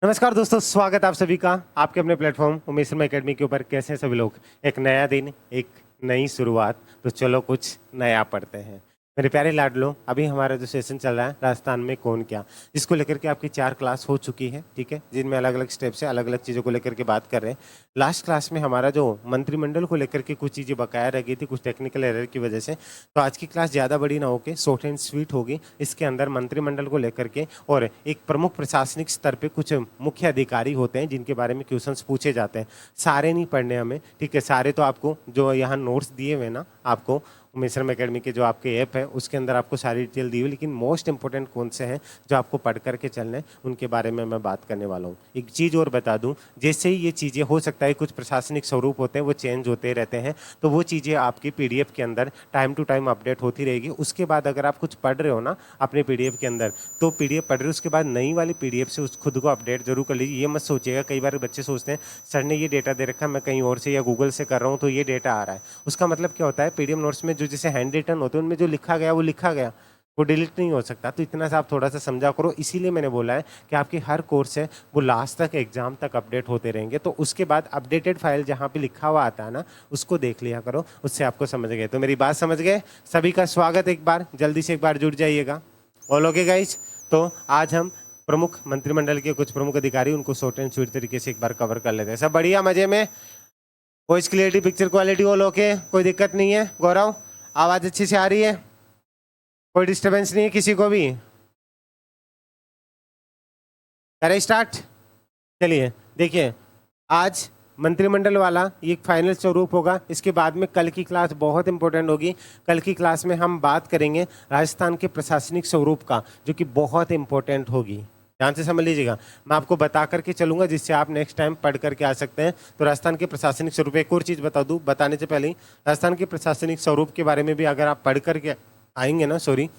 नमस्कार दोस्तों, स्वागत आप सभी का आपके अपने प्लेटफॉर्म उमेश शर्मा एकेडमी के ऊपर। कैसे हैं सभी लोग? एक नया दिन, एक नई शुरुआत, तो चलो कुछ नया पढ़ते हैं। मेरे प्यारे लाडलो, अभी हमारा जो सेशन चल रहा है राजस्थान में कौन क्या, जिसको लेकर के आपकी 4 क्लास हो चुकी है, ठीक है, जिनमें अलग अलग स्टेप से अलग अलग चीज़ों को लेकर के बात कर रहे हैं। लास्ट क्लास में हमारा जो मंत्रिमंडल को लेकर के कुछ चीज़ें बकाया रह गई थी कुछ टेक्निकल एरर की वजह से, तो आज की क्लास ज़्यादा बड़ी ना होकर शॉर्ट एंड स्वीट होगी। इसके अंदर मंत्रिमंडल को लेकर के और एक प्रमुख प्रशासनिक स्तर पे कुछ मुख्य अधिकारी होते हैं जिनके बारे में क्वेश्चंस पूछे जाते हैं। सारे नहीं पढ़ने हमें, ठीक है, सारे तो आपको जो यहाँ नोट्स दिए हुए ना आपको उमेश शर्मा एकेडमी के जो आपके ऐप है उसके अंदर आपको सारी डिटेल दी हुई, लेकिन मोस्ट इंपॉर्टेंट कौन से हैं जो आपको पढ़ करके चलने उनके बारे में मैं बात करने वाला हूँ। एक चीज़ और बता दूँ, जैसे ही ये चीज़ें हो सकता है कुछ प्रशासनिक स्वरूप होते हैं वो चेंज होते रहते हैं, तो वो चीज़ें आपकी पीडीएफ के अंदर टाइम टू टाइम अपडेट होती रहेगी। उसके बाद अगर आप कुछ पढ़ रहे हो ना अपने पीडीएफ के अंदर, तो पीडीएफ पढ़ रहे हो उसके बाद नई वाली पीडीएफ से उस खुद को अपडेट जरूर कर लीजिए। ये मत सोचिएगा, कई बार बच्चे सोचते हैं सर ने ये डेटा दे रखा है, मैं कहीं और से या गूगल से कर रहा हूँ तो ये डेटा आ रहा है। उसका मतलब क्या होता है, पीडीएफ नोट्स में जो जैसे हैंड रिटन होते हैं उनमें जो लिखा गया वो लिखा गया, वो डिलीट नहीं हो सकता। तो इतना सा आप थोड़ा सा समझा करो। इसीलिए मैंने बोला है कि आपकी हर कोर्स है वो लास्ट तक एग्जाम तक अपडेट होते रहेंगे, तो उसके बाद अपडेटेड फाइल जहाँ पे लिखा हुआ आता है ना उसको देख लिया करो, उससे आपको समझ गए। तो मेरी बात समझ गए? सभी का स्वागत, एक बार जल्दी से एक बार जुड़ जाइएगा। All okay guys? तो आज हम प्रमुख मंत्रिमंडल के कुछ प्रमुख अधिकारी उनको शॉर्ट एंड स्वीट तरीके से एक बार कवर कर लेते हैं। सब बढ़िया, मजे में? Voice clarity, picture quality all okay? कोई दिक्कत नहीं है? गौरव, आवाज अच्छी से आ रही है? कोई डिस्टरबेंस नहीं है किसी को भी? करें स्टार्ट? चलिए देखिए, आज मंत्रिमंडल वाला ये फाइनल स्वरूप होगा। इसके बाद में कल की क्लास बहुत इंपॉर्टेंट होगी। कल की क्लास में हम बात करेंगे राजस्थान के प्रशासनिक स्वरूप का, जो कि बहुत इंपॉर्टेंट होगी। ध्यान से समझ लीजिएगा, मैं आपको बता करके चलूंगा जिससे आप नेक्स्ट टाइम पढ़ करके आ सकते हैं। तो राजस्थान के प्रशासनिक स्वरूप, एक और चीज़ बता दूं बताने से पहले ही, राजस्थान के प्रशासनिक स्वरूप के बारे में भी अगर आप पढ़ करके आएंगे ना, सॉरी,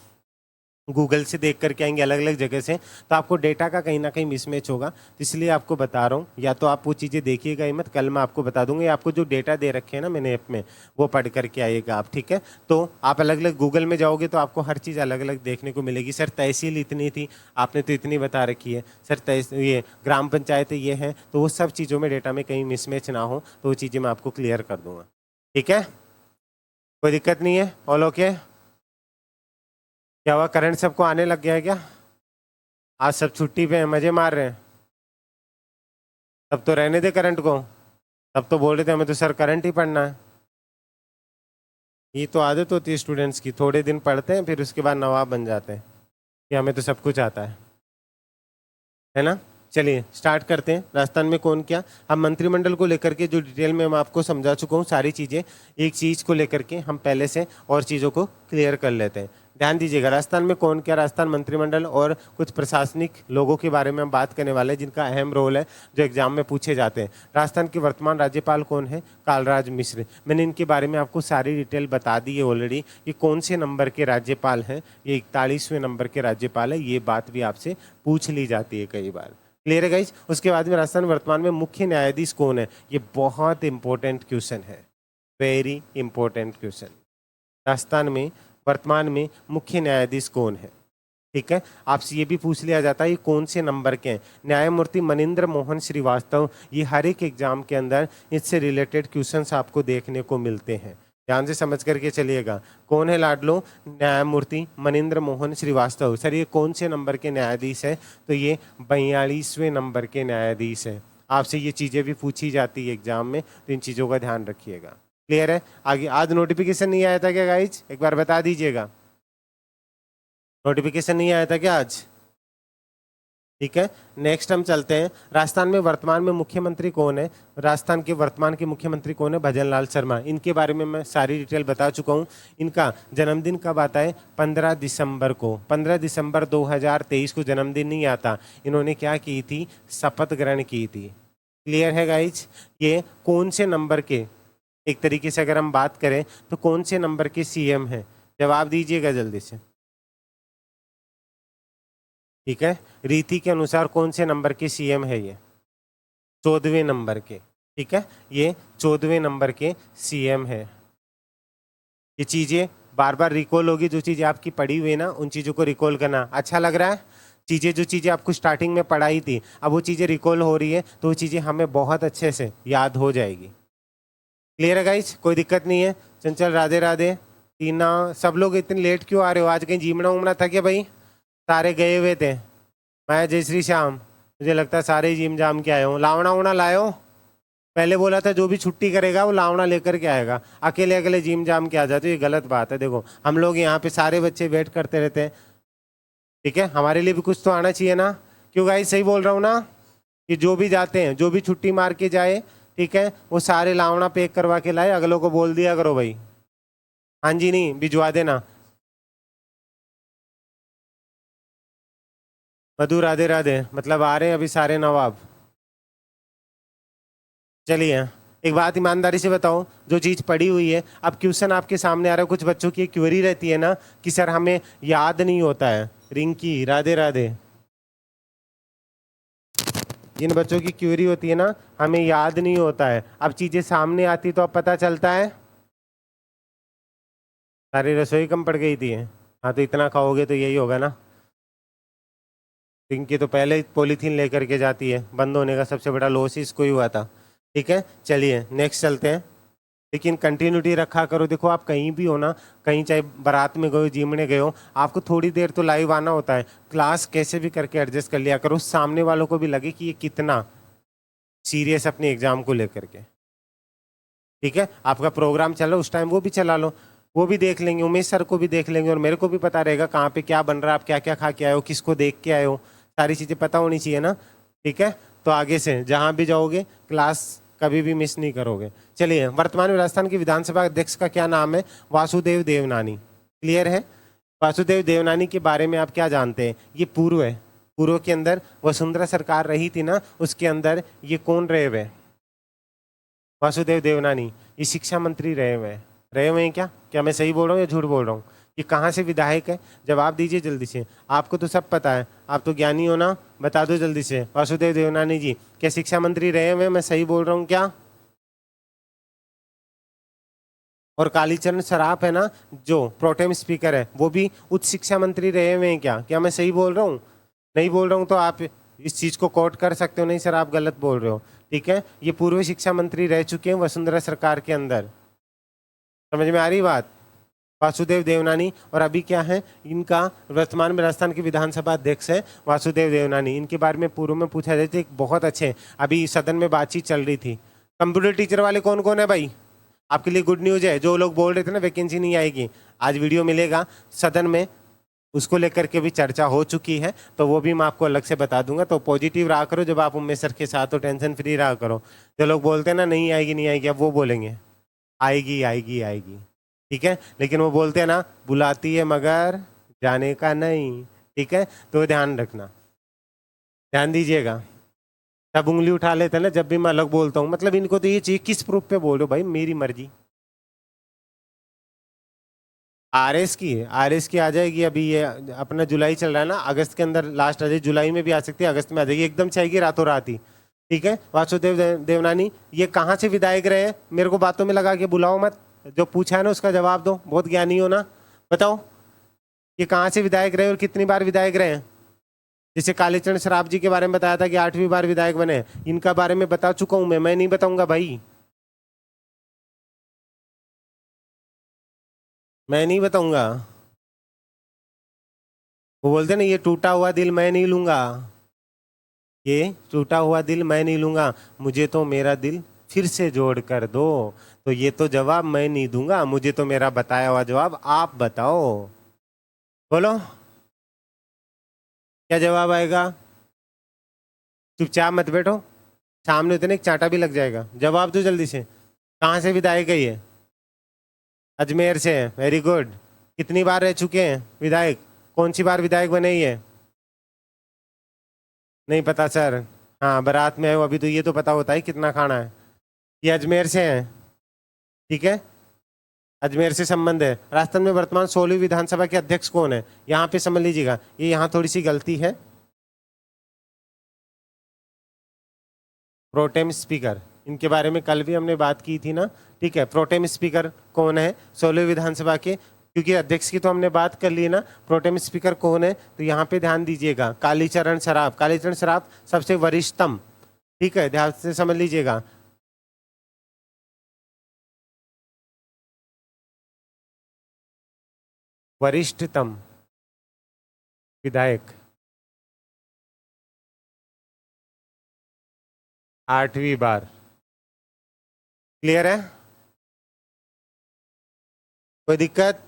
गूगल से देख करके आएंगे अलग अलग जगह से, तो आपको डेटा का कहीं ना कहीं मिसमैच होगा। तो इसलिए आपको बता रहा हूँ, या तो आप वो चीज़ें देखिएगा ही मत, कल मैं आपको बता दूंगा, या आपको जो डेटा दे रखे हैं ना मैंने ऐप में वो पढ़ करके आइएगा आप, ठीक है। तो आप अलग अलग गूगल में जाओगे तो आपको हर चीज़ अलग अलग देखने को मिलेगी। सर तहसील इतनी थी, आपने तो इतनी बता रखी है। सर तहसील, ये ग्राम पंचायतें ये हैं, तो वो सब चीज़ों में डेटा में कहीं मिसमैच ना हो, तो वो चीज़ें मैं आपको क्लियर कर दूंगा, ठीक है। कोई दिक्कत नहीं है? All okay? क्या हुआ, करंट सबको आने लग गया है क्या? आज सब छुट्टी पे हैं, मजे मार रहे हैं? तब तो रहने दे करंट को। तब तो बोल रहे थे हमें तो सर करंट ही पढ़ना है। ये तो आदत होती है स्टूडेंट्स की, थोड़े दिन पढ़ते हैं फिर उसके बाद नवाब बन जाते हैं कि हमें तो सब कुछ आता है ना। चलिए स्टार्ट करते हैं। राजस्थान में कौन क्या, हम मंत्रिमंडल को लेकर के जो डिटेल में मैं आपको समझा चुका हूँ सारी चीज़ें, एक चीज़ को लेकर के हम पहले से और चीज़ों को क्लियर कर लेते हैं। ध्यान दीजिएगा, राजस्थान में कौन क्या, राजस्थान मंत्रिमंडल और कुछ प्रशासनिक लोगों के बारे में हम बात करने वाले हैं जिनका अहम रोल है, जो एग्जाम में पूछे जाते हैं। राजस्थान के वर्तमान राज्यपाल कौन है? कालराज मिश्र। मैंने इनके बारे में आपको सारी डिटेल बता दी है ऑलरेडी। ये कौन से नंबर के राज्यपाल हैं? ये 41वें नंबर के राज्यपाल है। ये बात भी आपसे पूछ ली जाती है कई बार। क्लियर है गाइस? उसके बाद में राजस्थान वर्तमान में मुख्य न्यायाधीश कौन है? ये बहुत इंपॉर्टेंट क्वेश्चन है, वेरी इंपॉर्टेंट क्वेश्चन। राजस्थान में वर्तमान में मुख्य न्यायाधीश कौन है? ठीक है, आपसे ये भी पूछ लिया जाता है ये कौन से नंबर के हैं? न्यायमूर्ति मनिंद्र मोहन श्रीवास्तव। ये हर एक एग्जाम के अंदर इससे रिलेटेड क्वेश्चंस आपको देखने को मिलते हैं। ध्यान से समझ करके चलिएगा। कौन है लाडलो? न्यायमूर्ति मनिंद्र मोहन श्रीवास्तव। सर ये कौन से नंबर के न्यायाधीश है? तो ये 42वें नंबर के न्यायाधीश है। आपसे ये चीज़ें भी पूछी जाती है एग्जाम में, तो इन चीज़ों का ध्यान रखिएगा। क्लियर है? आगे आज नोटिफिकेशन नहीं आया था क्या गाइज? एक बार बता दीजिएगा, नोटिफिकेशन नहीं आया था क्या आज? ठीक है, नेक्स्ट हम चलते हैं। राजस्थान में वर्तमान में मुख्यमंत्री कौन है? राजस्थान के वर्तमान के मुख्यमंत्री कौन है? भजन लाल शर्मा। इनके बारे में मैं सारी डिटेल बता चुका हूँ। इनका जन्मदिन कब आता है? 15 दिसंबर को। 15 दिसंबर 2023 को जन्मदिन नहीं आता। इन्होंने क्या की थी? शपथ ग्रहण की थी। क्लियर है गाइज? ये कौन से नंबर के, एक तरीके से अगर हम बात करें तो कौन से नंबर के सीएम हैं? जवाब दीजिएगा जल्दी से। ठीक है, रीति के अनुसार कौन से नंबर के सीएम है ये? 14वें नंबर के। ठीक है, ये 14वें नंबर के सीएम है। ये चीजें बार बार रिकॉल होगी, जो चीजें आपकी पढ़ी हुई है ना उन चीजों को रिकॉल करना। अच्छा लग रहा है? चीज़ें जो चीज़ें आपको स्टार्टिंग में पढ़ाई थी अब वो चीज़ें रिकॉल हो रही है तो वो चीज़ें हमें बहुत अच्छे से याद हो जाएगी। क्लियर है गाइस, कोई दिक्कत नहीं है। चंचल राधे राधे। टीना, सब लोग इतने लेट क्यों आ रहे हो? आज कहीं जीमना उमना था क्या भाई? सारे गए हुए थे। मैं जय श्री श्याम, मुझे लगता है सारे ही जिम जाम के आए हो। लावना उवना लाए हो? पहले बोला था जो भी छुट्टी करेगा वो लावना लेकर के आएगा, अकेले अकेले जिम जाम के आ जाते हो, ये गलत बात है। देखो हम लोग यहाँ पे सारे बच्चे वेट करते रहते हैं, ठीक है, हमारे लिए भी कुछ तो आना चाहिए ना। क्यों गाइस, सही बोल रहा हूँ ना? कि जो भी जाते हैं, जो भी छुट्टी मार के जाए, ठीक है, वो सारे लावना पैक करवा के लाए, अगलों को बोल दिया करो भाई। हाँ जी, नहीं भिजवा देना। मधु राधे राधे, मतलब आ रहे हैं अभी सारे नवाब। चलिए एक बात ईमानदारी से बताओ, जो चीज़ पड़ी हुई है, अब क्वेश्चन आपके सामने आ रहा है, कुछ बच्चों की क्वेरी रहती है ना कि सर हमें याद नहीं होता है। रिंकी राधे राधे। जिन बच्चों की क्वेरी होती है ना हमें याद नहीं होता है, अब चीज़ें सामने आती तो अब पता चलता है। सारी रसोई कम पड़ गई थी। हाँ तो इतना खाओगे तो यही होगा ना। रिंकी तो पहले ही पॉलीथीन लेकर के जाती है, बंद होने का सबसे बड़ा लॉस ही इसको ही हुआ था। ठीक है चलिए नेक्स्ट चलते हैं, लेकिन कंटिन्यूटी रखा करो। देखो आप कहीं भी हो ना, कहीं चाहे बारात में गए हो, जिमने गए हो, आपको थोड़ी देर तो लाइव आना होता है। क्लास कैसे भी करके एडजस्ट कर लिया करो, सामने वालों को भी लगे कि ये कितना सीरियस अपने एग्जाम को लेकर के। ठीक है, आपका प्रोग्राम चलो उस टाइम वो भी चला लो, वो भी देख लेंगे, उमेश सर को भी देख लेंगे, और मेरे को भी पता रहेगा कहाँ पे क्या बन रहा है, आप क्या क्या खा के आए हो, किसको देख के आए हो, सारी चीज़ें पता होनी चाहिए ना। ठीक है, तो आगे से जहाँ भी जाओगे क्लास कभी भी मिस नहीं करोगे। चलिए, वर्तमान में राजस्थान के विधानसभा अध्यक्ष का क्या नाम है? वासुदेव देवनानी। क्लियर है? वासुदेव देवनानी के बारे में आप क्या जानते हैं? ये पूर्व है, पूर्व के अंदर वसुंधरा सरकार रही थी ना, उसके अंदर ये कौन रहे हुए? वासुदेव देवनानी ये शिक्षा मंत्री रहे हुए हैं क्या मैं सही बोल रहा हूँ या झूठ बोल रहा हूँ? ये कहाँ से विधायक है? जवाब दीजिए जल्दी से, आपको तो सब पता है, आप तो ज्ञानी हो ना, बता दो जल्दी से। वासुदेव देवनानी जी क्या शिक्षा मंत्री रहे हुए हैं? मैं सही बोल रहा हूँ क्या? और कालीचरण सराफ है ना जो प्रोटेम स्पीकर है, वो भी उच्च शिक्षा मंत्री रहे हुए हैं क्या मैं सही बोल रहा हूँ? नहीं बोल रहा हूँ तो आप इस चीज़ को कोट कर सकते हो, नहीं सर आप गलत बोल रहे हो। ठीक है, ये पूर्व शिक्षा मंत्री रह चुके हैं वसुंधरा सरकार के अंदर। समझ में आ रही बात? वासुदेव देवनानी, और अभी क्या है इनका, वर्तमान में राजस्थान के विधानसभा अध्यक्ष है वासुदेव देवनानी। इनके बारे में पूर्व में पूछा जाए तो एक बहुत अच्छे, अभी सदन में बातचीत चल रही थी। कंप्यूटर टीचर वाले कौन कौन है भाई? आपके लिए गुड न्यूज़ है, जो लोग बोल रहे थे ना वैकेंसी नहीं आएगी, आज वीडियो मिलेगा सदन में, उसको लेकर के भी चर्चा हो चुकी है, तो वो भी मैं आपको अलग से बता दूंगा। तो पॉजिटिव रहा करो, जब आप उमेश सर के साथ हो टेंशन फ्री रहा करो। जो लोग बोलते हैं ना नहीं आएगी नहीं आएगी, अब वो बोलेंगे आएगी आएगी आएगी। ठीक है, लेकिन वो बोलते हैं ना बुलाती है मगर जाने का नहीं। ठीक है, तो ध्यान रखना, ध्यान दीजिएगा। सब उंगली उठा लेते हैं ना जब भी मैं अलग बोलता हूँ, मतलब इनको तो ये चाहिए किस प्रूफ पे बोल रहे हो भाई, मेरी मर्जी। आरएस की, आरएस की आ जाएगी, अभी ये अपना जुलाई चल रहा है ना, अगस्त के अंदर लास्ट आ जाएगी, जुलाई में भी आ सकती है, अगस्त में आ जाएगी, एकदम से आएगी रातों रात ही। ठीक है, वासुदेव देवनानी ये कहाँ से विधायक रहे हैं? मेरे को बातों में लगा के बुलाओ मत, जो पूछा है ना उसका जवाब दो, बहुत ज्ञानी हो ना। बताओ ये कहाँ से विधायक रहे और कितनी बार विधायक रहे हैं? जैसे कालीचरण सराफ जी के बारे में बताया था कि 8वीं बार विधायक बने, इनका बारे में बता चुका हूं मैं नहीं बताऊंगा भाई, मैं नहीं बताऊंगा। वो बोलते ना ये टूटा हुआ दिल मैं नहीं लूंगा, ये टूटा हुआ दिल मैं नहीं लूंगा, मुझे तो मेरा दिल फिर से जोड़ कर दो। तो ये तो जवाब मैं नहीं दूंगा, मुझे तो मेरा बताया हुआ जवाब आप बताओ। बोलो क्या जवाब आएगा? चुपचाप मत बैठो, सामने उतने एक चांटा भी लग जाएगा। जवाब दो जल्दी से, कहाँ से विधायक है ये? अजमेर से है, वेरी गुड। कितनी बार रह चुके हैं विधायक? कौन सी बार विधायक बने ये? नहीं पता सर। हाँ बारात में आए हो अभी, तो ये तो पता होता है कितना खाना है। ये अजमेर से है, ठीक है, अजमेर से संबंध है। राजस्थान में वर्तमान 16वीं विधानसभा के अध्यक्ष कौन है? यहाँ पे समझ लीजिएगा, ये यहाँ थोड़ी सी गलती है, प्रोटेम स्पीकर, इनके बारे में कल भी हमने बात की थी ना। ठीक है, प्रोटेम स्पीकर कौन है 16वीं विधानसभा के? क्योंकि अध्यक्ष की तो हमने बात कर ली ना, प्रोटेम स्पीकर कौन है, तो यहाँ पे ध्यान दीजिएगा, कालीचरण सराफ। कालीचरण सराफ सबसे वरिष्ठतम, ठीक है, ध्यान से समझ लीजिएगा। वरिष्ठतम विधायक, 8वीं बार। क्लियर है? कोई दिक्कत?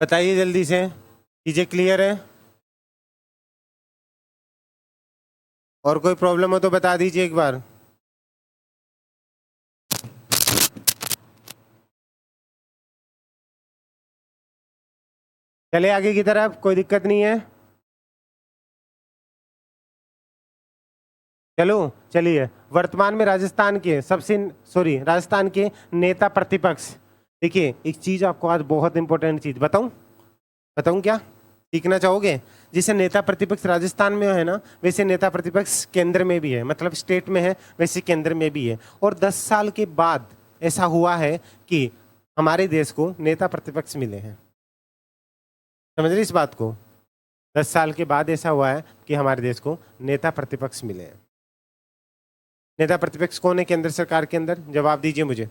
बताइए जल्दी से, चीजें क्लियर है? और कोई प्रॉब्लम हो तो बता दीजिए एक बार। चले आगे की तरफ, कोई दिक्कत नहीं है। चलो चलिए, वर्तमान में राजस्थान के राजस्थान के नेता प्रतिपक्ष। देखिए एक चीज आपको आज बहुत इंपॉर्टेंट चीज बताऊं क्या सीखना चाहोगे? जैसे नेता प्रतिपक्ष राजस्थान में है ना, वैसे नेता प्रतिपक्ष केंद्र में भी है, मतलब स्टेट में है वैसे केंद्र में भी है। और 10 साल के बाद ऐसा हुआ है कि हमारे देश को नेता प्रतिपक्ष मिले हैं। समझ रहे इस बात को? 10 साल के बाद ऐसा हुआ है कि हमारे देश को नेता प्रतिपक्ष मिले हैं। नेता प्रतिपक्ष कौन है केंद्र सरकार के अंदर? जवाब दीजिए मुझे।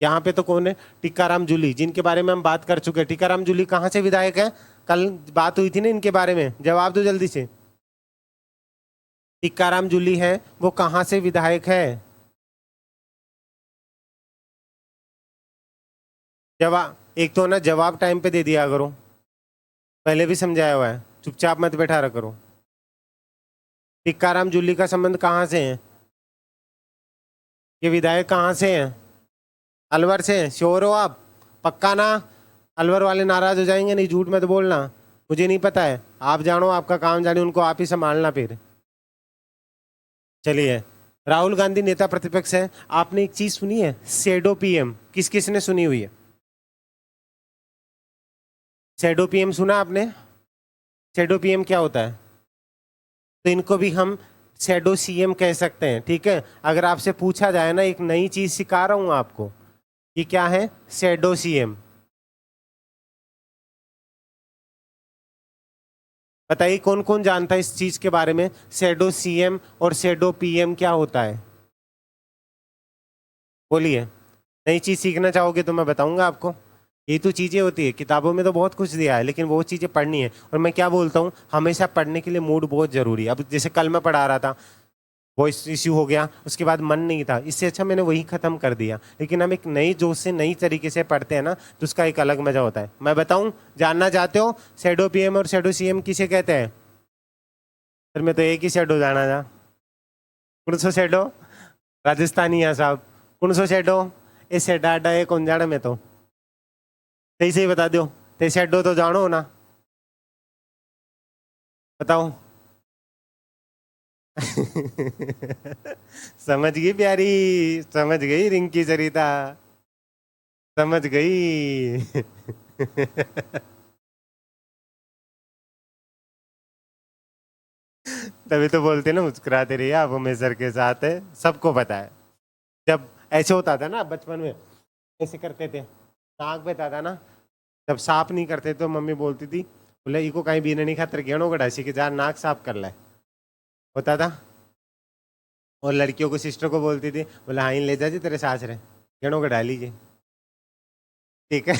यहाँ पे तो कौन है? टीकाराम जूली, जिनके बारे में हम बात कर चुके हैं। टीकाराम जूली कहाँ से विधायक है? कल बात हुई थी ना इनके बारे में, जवाब दो जल्दी से। टीकाराम जूली है, वो कहाँ से विधायक है? जवाब एक तो ना जवाब टाइम पे दे दिया करो, पहले भी समझाया हुआ है, चुपचाप मत बैठा रहा करो। टीकाराम जूली का संबंध कहाँ से है? ये विधायक कहाँ से हैं? अलवर से हैं? श्योर हो आप? पक्का ना? अलवर वाले नाराज हो जाएंगे, नहीं झूठ मत बोलना। मुझे नहीं पता है, आप जानो, आपका काम जाने, उनको आप ही संभालना फिर। चलिए, राहुल गांधी नेता प्रतिपक्ष है। आपने एक चीज सुनी है, शैडो पीएम? किस किस ने सुनी हुई है? शैडो पीएम सुना आपने? शैडो पीएम क्या होता है? तो इनको भी हम शैडो सीएम कह सकते हैं, ठीक है। अगर आपसे पूछा जाए ना, एक नई चीज सिखा रहा हूं आपको, ये क्या है? Shadow CM. बताइए कौन कौन जानता है इस चीज के बारे में? शैडो सीएम और शैडो पीएम क्या होता है? बोलिए। नई चीज सीखना चाहोगे तो मैं बताऊंगा आपको। ये तो चीजें होती है, किताबों में तो बहुत कुछ दिया है, लेकिन वो चीजें पढ़नी है। और मैं क्या बोलता हूँ, हमेशा पढ़ने के लिए मूड बहुत जरूरी है। अब जैसे कल मैं पढ़ा रहा था, वॉइस इश्यू हो गया, उसके बाद मन नहीं था, इससे अच्छा मैंने वही खत्म कर दिया। लेकिन हम एक नई जोश से नई तरीके से पढ़ते हैं ना, तो उसका एक अलग मजा होता है। मैं बताऊं, जानना चाहते हो शैडो पीएम और शैडो सीएम किसे कहते हैं? फिर मैं तो एक ही शैडो जाना था। कौन सो शैडो? राजस्थानी है साहब। कौन सो शैडो? ये शैडाडा है कौन जाना, मैं तो सही सही बता दो। ते शैडो तो जानो ना, बताओ। समझ गई प्यारी, समझ गई रिंकी सरिता, समझ गई। तभी तो बोलते ना, मुस्कुराते रहिए आप हमेशा के साथ है, सबको पता है। जब ऐसे होता था ना बचपन में, ऐसे करते थे, नाक बेता था ना, जब साफ नहीं करते तो मम्मी बोलती थी, बोले इको कहीं बीने नहीं खातर गेणों गड़ासी के जा नाक साफ कर ले, होता था। और लड़कियों को, सिस्टर को बोलती थी, बोले हाँ ले जा जी तेरे सास रहे, गेणों गड़ा लीजिए, ठीक है।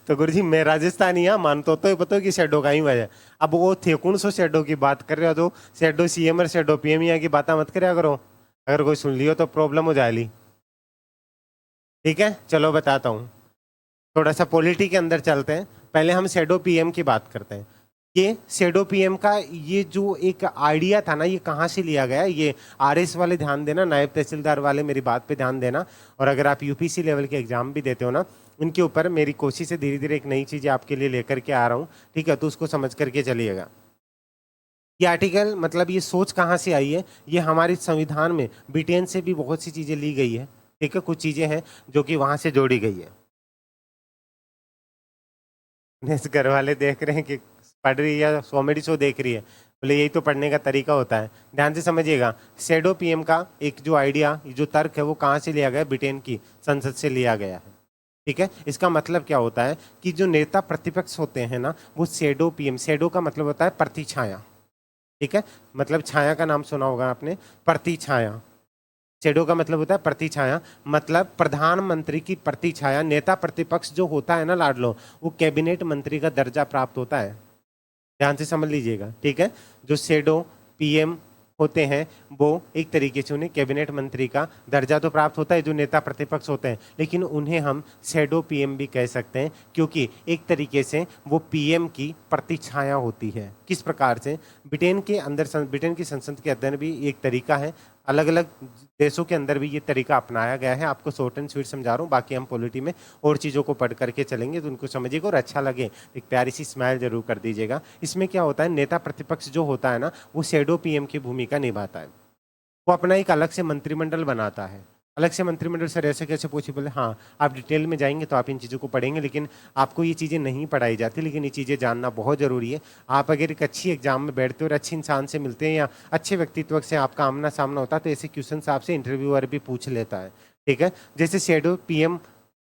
तो गुरु जी मैं राजस्थानी हाँ मानता तो पता कि शेडो का ही वजह। अब वो थे कौन सो शेडो की बात कर रहे हो, तो शेडो सीएम और शेडो पीएम यहाँ की बात मत करे करो, अगर कोई सुन लियो तो प्रॉब्लम हो जाएगी। ठीक है, चलो बताता हूँ। थोड़ा सा पॉलिटी के अंदर चलते हैं, पहले हम शेडो पीएम की बात करते हैं। ये शेडो पीएम का ये जो एक आइडिया था ना, ये कहाँ से लिया गया? ये आरएस वाले ध्यान देना, नायब तहसीलदार वाले मेरी बात पे ध्यान देना। और अगर आप यूपीसी लेवल के एग्जाम भी देते हो ना, उनके ऊपर मेरी कोशिश है धीरे धीरे एक नई चीज़ आपके लिए लेकर के आ रहा हूँ, ठीक है, तो उसको समझ करके चलिएगा। ये आर्टिकल मतलब ये सोच कहाँ से आई है? ये हमारे संविधान में ब्रिटेन से भी बहुत सी चीज़ें ली गई है, ठीक है, कुछ चीज़ें हैं जो कि वहाँ से जोड़ी गई है। घर वाले देख रहे हैं कि पढ़ रही है या कॉमेडी शो देख रही है, बोले यही तो पढ़ने का तरीका होता है। ध्यान से समझिएगा, शैडो पीएम का एक जो आइडिया, जो तर्क है वो कहाँ से लिया गया? ब्रिटेन की संसद से लिया गया है। ठीक है, इसका मतलब क्या होता है कि जो नेता प्रतिपक्ष होते हैं ना, वो शैडो पीएम, शैडो का मतलब होता है प्रतिछाया। ठीक है, मतलब छाया का नाम सुना होगा आपने, प्रतिछाया। शैडो का मतलब होता है प्रतिछाया, मतलब प्रधानमंत्री की प्रतिछाया। नेता प्रतिपक्ष जो होता है ना लाडलो, वो कैबिनेट मंत्री का दर्जा प्राप्त होता है। ध्यान से समझ लीजिएगा। ठीक है, जो शैडो पीएम होते हैं वो एक तरीके से उन्हें कैबिनेट मंत्री का दर्जा तो प्राप्त होता है, जो नेता प्रतिपक्ष होते हैं, लेकिन उन्हें हम शैडो पीएम भी कह सकते हैं, क्योंकि एक तरीके से वो पीएम की प्रतिछाया होती है। किस प्रकार से? ब्रिटेन के अंदर, ब्रिटेन की संसद के अंदर भी एक तरीका है, अलग अलग देशों के अंदर भी ये तरीका अपनाया गया है। आपको शॉर्ट एंड स्वीट समझा रहा हूँ, बाकी हम पॉलिटी में और चीज़ों को पढ़ करके चलेंगे तो उनको समझिएगा और अच्छा लगे एक प्यारी सी स्माइल जरूर कर दीजिएगा। इसमें क्या होता है, नेता प्रतिपक्ष जो होता है ना, वो शैडो पीएम की भूमिका निभाता है। वो अपना एक अलग से मंत्रिमंडल बनाता है। अलग से मंत्रिमंडल सर ऐसे कैसे पॉसिबल है? हाँ, आप डिटेल में जाएंगे तो आप इन चीज़ों को पढ़ेंगे, लेकिन आपको ये चीज़ें नहीं पढ़ाई जाती, लेकिन ये चीज़ें जानना बहुत ज़रूरी है। आप अगर एक अच्छी एग्जाम में बैठते हो और अच्छे इंसान से मिलते हैं या अच्छे व्यक्तित्व से आपका आमना सामना होता है, तो ऐसे क्वेश्चन आपसे इंटरव्यूअर भी पूछ लेता है। ठीक है, जैसे शैडो पीएम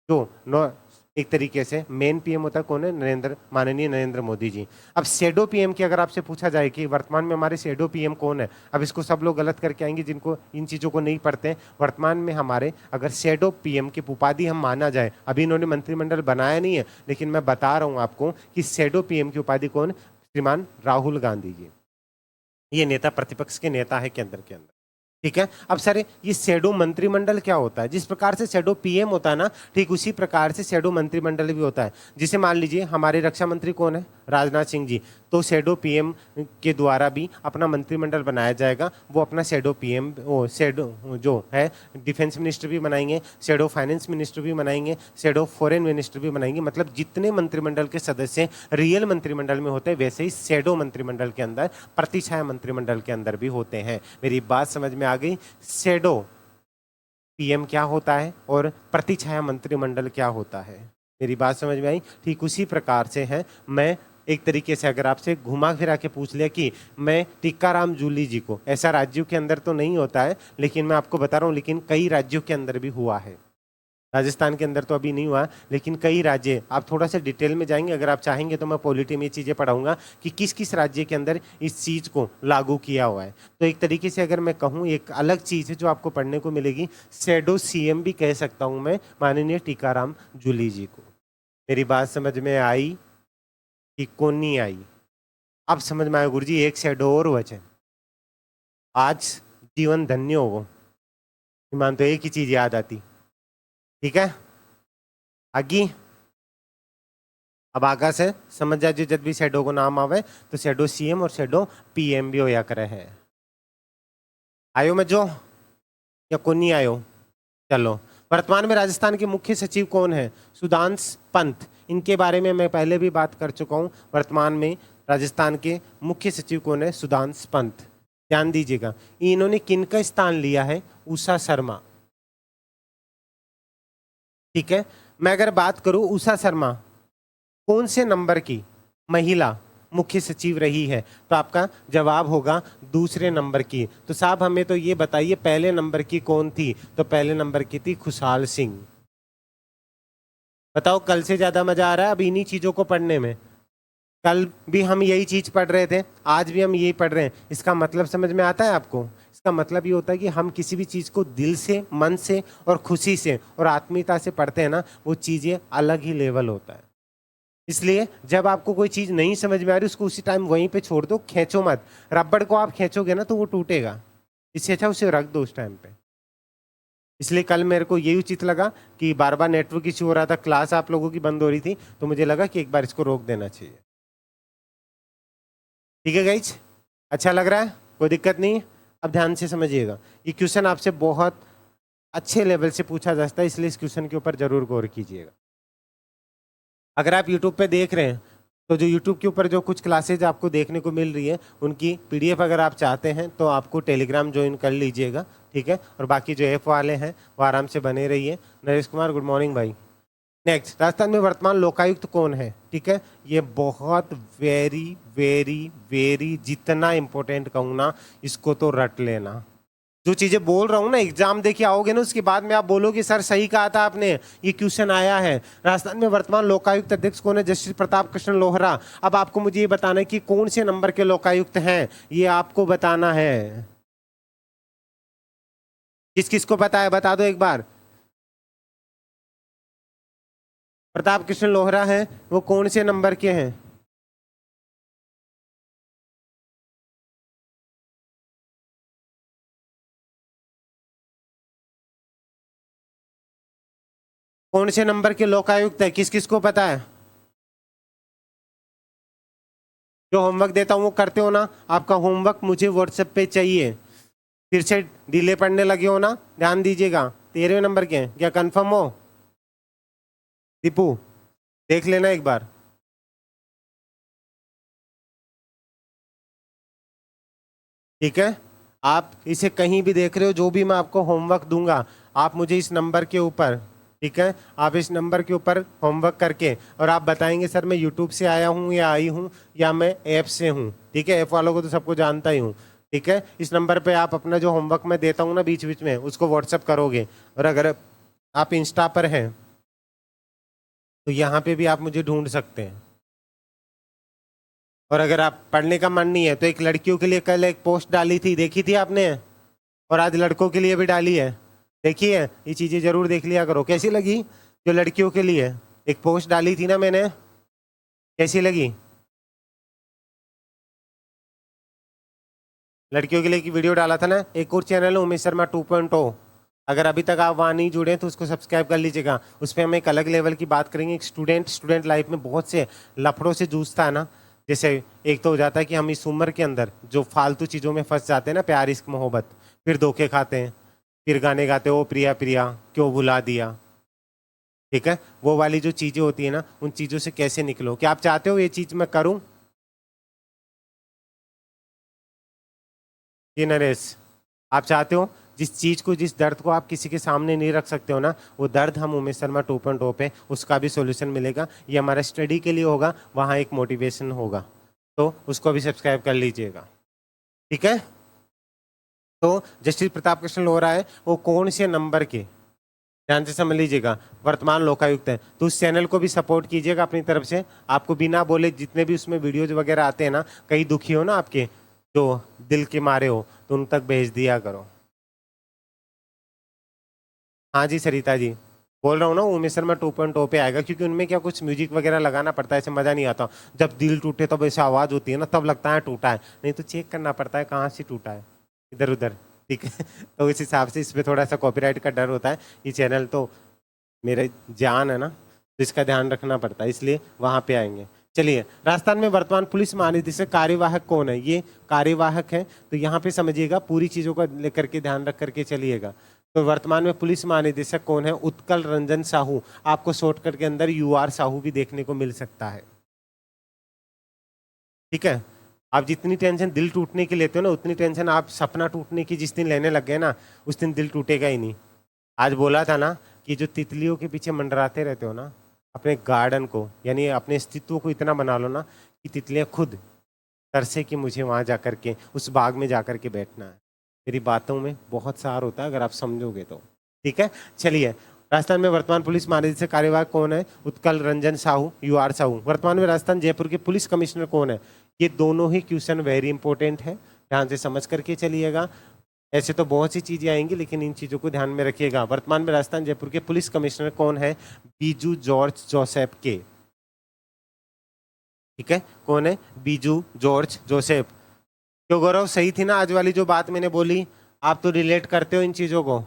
जो एक तरीके से मेन पीएम होता है, कौन है? माननीय नरेंद्र मोदी जी। अब शैडो पीएम की अगर आपसे पूछा जाए कि वर्तमान में हमारे शैडो पीएम कौन है, अब इसको सब लोग गलत करके आएंगे जिनको इन चीज़ों को नहीं पढ़ते हैं। वर्तमान में हमारे अगर शैडो पीएम की उपाधि हम माना जाए, अभी इन्होंने मंत्रिमंडल बनाया नहीं है, लेकिन मैं बता रहा हूँ आपको कि शैडो पीएम की उपाधि कौन? श्रीमान राहुल गांधी जी। ये नेता प्रतिपक्ष के नेता है केंद्र के अंदर। ठीक है, अब सर ये शैडो मंत्रिमंडल क्या होता है? जिस प्रकार से शैडो पीएम होता है ना, ठीक उसी प्रकार से शैडो मंत्रिमंडल भी होता है। जिसे मान लीजिए हमारे रक्षा मंत्री कौन है? राजनाथ सिंह जी। तो शैडो पीएम के द्वारा भी अपना मंत्रिमंडल बनाया जाएगा। वो अपना शैडो पीएम, वो शैडो जो है डिफेंस मिनिस्टर भी बनाएंगे, शैडो फाइनेंस मिनिस्टर भी बनाएंगे, शैडो फॉरेन मिनिस्टर भी बनाएंगे। मतलब जितने मंत्रिमंडल के सदस्य रियल मंत्रिमंडल में होते हैं, वैसे ही शैडो मंत्रिमंडल के अंदर, प्रतिछाया मंत्रिमंडल के अंदर भी होते हैं। मेरी बात समझ में आ गई? शैडो पीएम क्या होता है और प्रतिछाया मंत्रिमंडल क्या होता है? मेरी बात समझ में आई? ठीक उसी प्रकार से है। मैं एक तरीके से अगर आपसे घुमा फिरा के पूछ लिया कि मैं टीकाराम जूली जी को, ऐसा राज्यों के अंदर तो नहीं होता है, लेकिन मैं आपको बता रहा हूँ, लेकिन कई राज्यों के अंदर भी हुआ है। राजस्थान के अंदर तो अभी नहीं हुआ, लेकिन कई राज्य, आप थोड़ा सा डिटेल में जाएंगे अगर आप चाहेंगे तो मैं पॉलिटी में ये चीज़ें पढ़ाऊंगा कि किस किस राज्य के अंदर इस चीज़ को लागू किया हुआ है। तो एक तरीके से अगर मैं कहूँ, एक अलग चीज़ है जो आपको पढ़ने को मिलेगी, शैडो सीएम भी कह सकता हूँ मैं माननीय टीकाराम जूली जी को। मेरी बात समझ में आई कि कौन नहीं आई? अब समझ में आया गुरुजी, एक शैडो और वचन, आज जीवन धन्य हो। ईमान तो एक ही चीज़ याद आती। ठीक है, आगे अब आगा से समझ जाइए, जब भी शैडो को नाम आवे तो शैडो सीएम और शैडो पीएम भी होया करे है। आयो में जो या कौन नहीं आयो? चलो, वर्तमान में राजस्थान के मुख्य सचिव कौन है? सुधांश पंत। इनके बारे में मैं पहले भी बात कर चुका हूं। वर्तमान में राजस्थान के मुख्य सचिव कौन है? सुधांश पंत। ध्यान दीजिएगा, इन्होंने किनका स्थान लिया है? उषा शर्मा। ठीक है, मैं अगर बात करूं उषा शर्मा कौन से नंबर की महिला मुख्य सचिव रही है, तो आपका जवाब होगा दूसरे नंबर की। तो साहब हमें तो ये बताइए पहले नंबर की कौन थी? तो पहले नंबर की थी खुशहाल सिंह। बताओ, कल से ज्यादा मजा आ रहा है अब इन्हीं चीजों को पढ़ने में? कल भी हम यही चीज पढ़ रहे थे, आज भी हम यही पढ़ रहे हैं। इसका मतलब समझ में आता है आपको? इसका मतलब ये होता है कि हम किसी भी चीज को दिल से, मन से और खुशी से और आत्मीयता से पढ़ते हैं ना, वो चीजें अलग ही लेवल होता है। इसलिए जब आपको कोई चीज नहीं समझ में आ रही, उसको उसी टाइम वहीं पे छोड़ दो, खींचो मत। रबड़ को आप खींचोगे ना तो वो टूटेगा, इससे अच्छा उसे रख दो उस टाइम पे। इसलिए कल मेरे को यही उचित लगा कि बार बार नेटवर्क इश्यू हो रहा था, क्लास आप लोगों की बंद हो रही थी, तो मुझे लगा कि एक बार इसको रोक देना चाहिए। ठीक है गाइज, अच्छा लग रहा है? कोई दिक्कत नहीं? अब ध्यान से समझिएगा, ये क्वेश्चन आपसे बहुत अच्छे लेवल से पूछा जा सकता है, इसलिए इस क्वेश्चन के ऊपर जरूर गौर कीजिएगा। अगर आप यूट्यूब पे देख रहे हैं तो जो यूट्यूब के ऊपर जो कुछ क्लासेज आपको देखने को मिल रही है, उनकी पीडीएफ अगर आप चाहते हैं तो आपको टेलीग्राम ज्वाइन कर लीजिएगा। ठीक है, और बाकी जो ऐप वाले हैं वो आराम से बने रहिए। नरेश कुमार, गुड मॉर्निंग भाई। नेक्स्ट, राजस्थान में वर्तमान लोकायुक्त कौन है? ठीक है, ये बहुत वेरी वेरी वेरी, जितना इंपॉर्टेंट कहूँ ना, इसको तो रट लेना। जो चीजें बोल रहा हूँ ना, एग्जाम देके आओगे ना, उसके बाद में आप बोलोगे सर सही कहा था आपने, ये क्वेश्चन आया है। राजस्थान में वर्तमान लोकायुक्त अध्यक्ष कौन है? जस्टिस प्रताप कृष्ण लोहरा। अब आपको मुझे ये बताना है कि कौन से नंबर के लोकायुक्त हैं, ये आपको बताना है। किस किस को पता है बता दो एक बार। प्रताप कृष्ण लोहरा है, वो कौन से नंबर के हैं? कौन से नंबर के लोकायुक्त है, किस किस को पता है? जो होमवर्क देता हूँ वो करते हो ना? आपका होमवर्क मुझे व्हाट्सएप पे चाहिए। फिर से डिले पढ़ने लगे हो ना, ध्यान दीजिएगा। 13वें नंबर के हैं क्या, कंफर्म हो? दीपू देख लेना एक बार। ठीक है, आप इसे कहीं भी देख रहे हो, जो भी मैं आपको होमवर्क दूंगा, आप मुझे इस नंबर के ऊपर, ठीक है, आप इस नंबर के ऊपर होमवर्क करके और आप बताएंगे सर मैं यूट्यूब से आया हूँ या आई हूँ या मैं ऐप से हूँ। ठीक है, ऐप वालों को तो सबको जानता ही हूँ। ठीक है, इस नंबर पे आप अपना जो होमवर्क मैं देता हूँ ना बीच बीच में, उसको व्हाट्सअप करोगे। और अगर आप इंस्टा पर हैं तो यहाँ पे भी आप मुझे ढूंढ सकते हैं। और अगर आप पढ़ने का मन नहीं है तो एक लड़कियों के लिए कल एक पोस्ट डाली थी, देखी थी आपने? और आज लड़कों के लिए भी डाली है, देखी है? ये चीज़ें जरूर देख लिया करो। कैसी लगी? जो लड़कियों के लिए एक पोस्ट डाली थी ना मैंने, कैसी लगी? लड़कियों के लिए की वीडियो डाला था ना। एक और चैनल है उमेश शर्मा 2.0, अगर अभी तक आप वहाँ नहीं जुड़े तो उसको सब्सक्राइब कर लीजिएगा। उस पर हम एक अलग लेवल की बात करेंगे। एक स्टूडेंट लाइफ में बहुत से लफड़ों से जूझता है ना। जैसे एक तो हो जाता है कि हम इस उम्र के अंदर जो फालतू चीज़ों में फंस जाते हैं ना, प्यार इश्क मोहब्बत, फिर धोखे खाते हैं, फिर गाने गाते हो प्रिया प्रिया क्यों भुला दिया। ठीक है, वो वाली जो चीज़ें होती है ना, उन चीज़ों से कैसे निकलो? क्या आप चाहते हो ये चीज़ मैं करूं? ये नरेश, आप चाहते हो जिस चीज़ को, जिस दर्द को आप किसी के सामने नहीं रख सकते हो ना, वो दर्द हम उमेश शर्मा 2.0 पे उसका भी सॉल्यूशन मिलेगा। ये हमारा स्टडी के लिए होगा, वहाँ एक मोटिवेशन होगा, तो उसको भी सब्सक्राइब कर लीजिएगा। ठीक है, तो जस्टिस प्रताप कृष्ण लोहरा है, वो कौन से नंबर के, ध्यान से समझ लीजिएगा, वर्तमान लोकायुक्त है। तो उस चैनल को भी सपोर्ट कीजिएगा अपनी तरफ से। आपको बिना बोले जितने भी उसमें वीडियोज वगैरह आते हैं ना, कहीं दुखी हो ना आपके, जो दिल के मारे हो, तो उन तक भेज दिया करो। हाँ जी सरिता जी, बोल रहा हूँ ना उमेश शर्मा 2.0 पे आएगा, क्योंकि उनमें क्या कुछ म्यूजिक वगैरह लगाना पड़ता है, ऐसे मज़ा नहीं आता। जब दिल टूटे तब ऐसे आवाज़ होती है ना, तब लगता है टूटा है, नहीं तो चेक करना पड़ता है कहाँ से टूटा है, इधर उधर। ठीक है तो इस हिसाब से इस पर थोड़ा सा कॉपीराइट का डर होता है। ये चैनल तो मेरे जान है ना, तो इसका ध्यान रखना पड़ता है, इसलिए वहाँ पे आएंगे। चलिए, राजस्थान में वर्तमान पुलिस महानिदेशक कार्यवाहक कौन है? ये कार्यवाहक है, तो यहाँ पे समझिएगा, पूरी चीज़ों को लेकर के ध्यान रख करके चलिएगा। तो वर्तमान में पुलिस महानिदेशक कौन है? उत्कल रंजन साहू। आपको शॉर्टकट के अंदर UR साहू भी देखने को मिल सकता है। ठीक है, आप जितनी टेंशन दिल टूटने की लेते हो ना, उतनी टेंशन आप सपना टूटने की जिस दिन लेने लग गए ना, उस दिन दिल टूटेगा ही नहीं। आज बोला था ना कि जो तितलियों के पीछे मंडराते रहते हो ना, अपने गार्डन को, यानी अपने अस्तित्व को इतना बना लो ना कि तितलियां खुद तरसे कि मुझे वहां जाकर के उस बाग में जाकर के बैठना है। मेरी बातों में बहुत सार होता है अगर आप समझोगे तो। ठीक है, चलिए, राजस्थान में वर्तमान पुलिस महानिदेशक कार्यवाहक कौन है? उत्कल रंजन साहू, UR साहू। वर्तमान में राजस्थान जयपुर के पुलिस कमिश्नर कौन है? ये दोनों ही क्वेश्चन वेरी इंपॉर्टेंट है, ध्यान से समझ करके चलिएगा। ऐसे तो बहुत सी चीजें आएंगी, लेकिन इन चीजों को ध्यान में रखिएगा। वर्तमान में राजस्थान जयपुर के पुलिस कमिश्नर कौन है? बीजू जॉर्ज जोसेफ के। ठीक है, कौन है? Biju George Joseph. क्यों गौरव, सही थी ना आज वाली जो बात मैंने बोली? आप तो रिलेट करते हो इन चीजों को।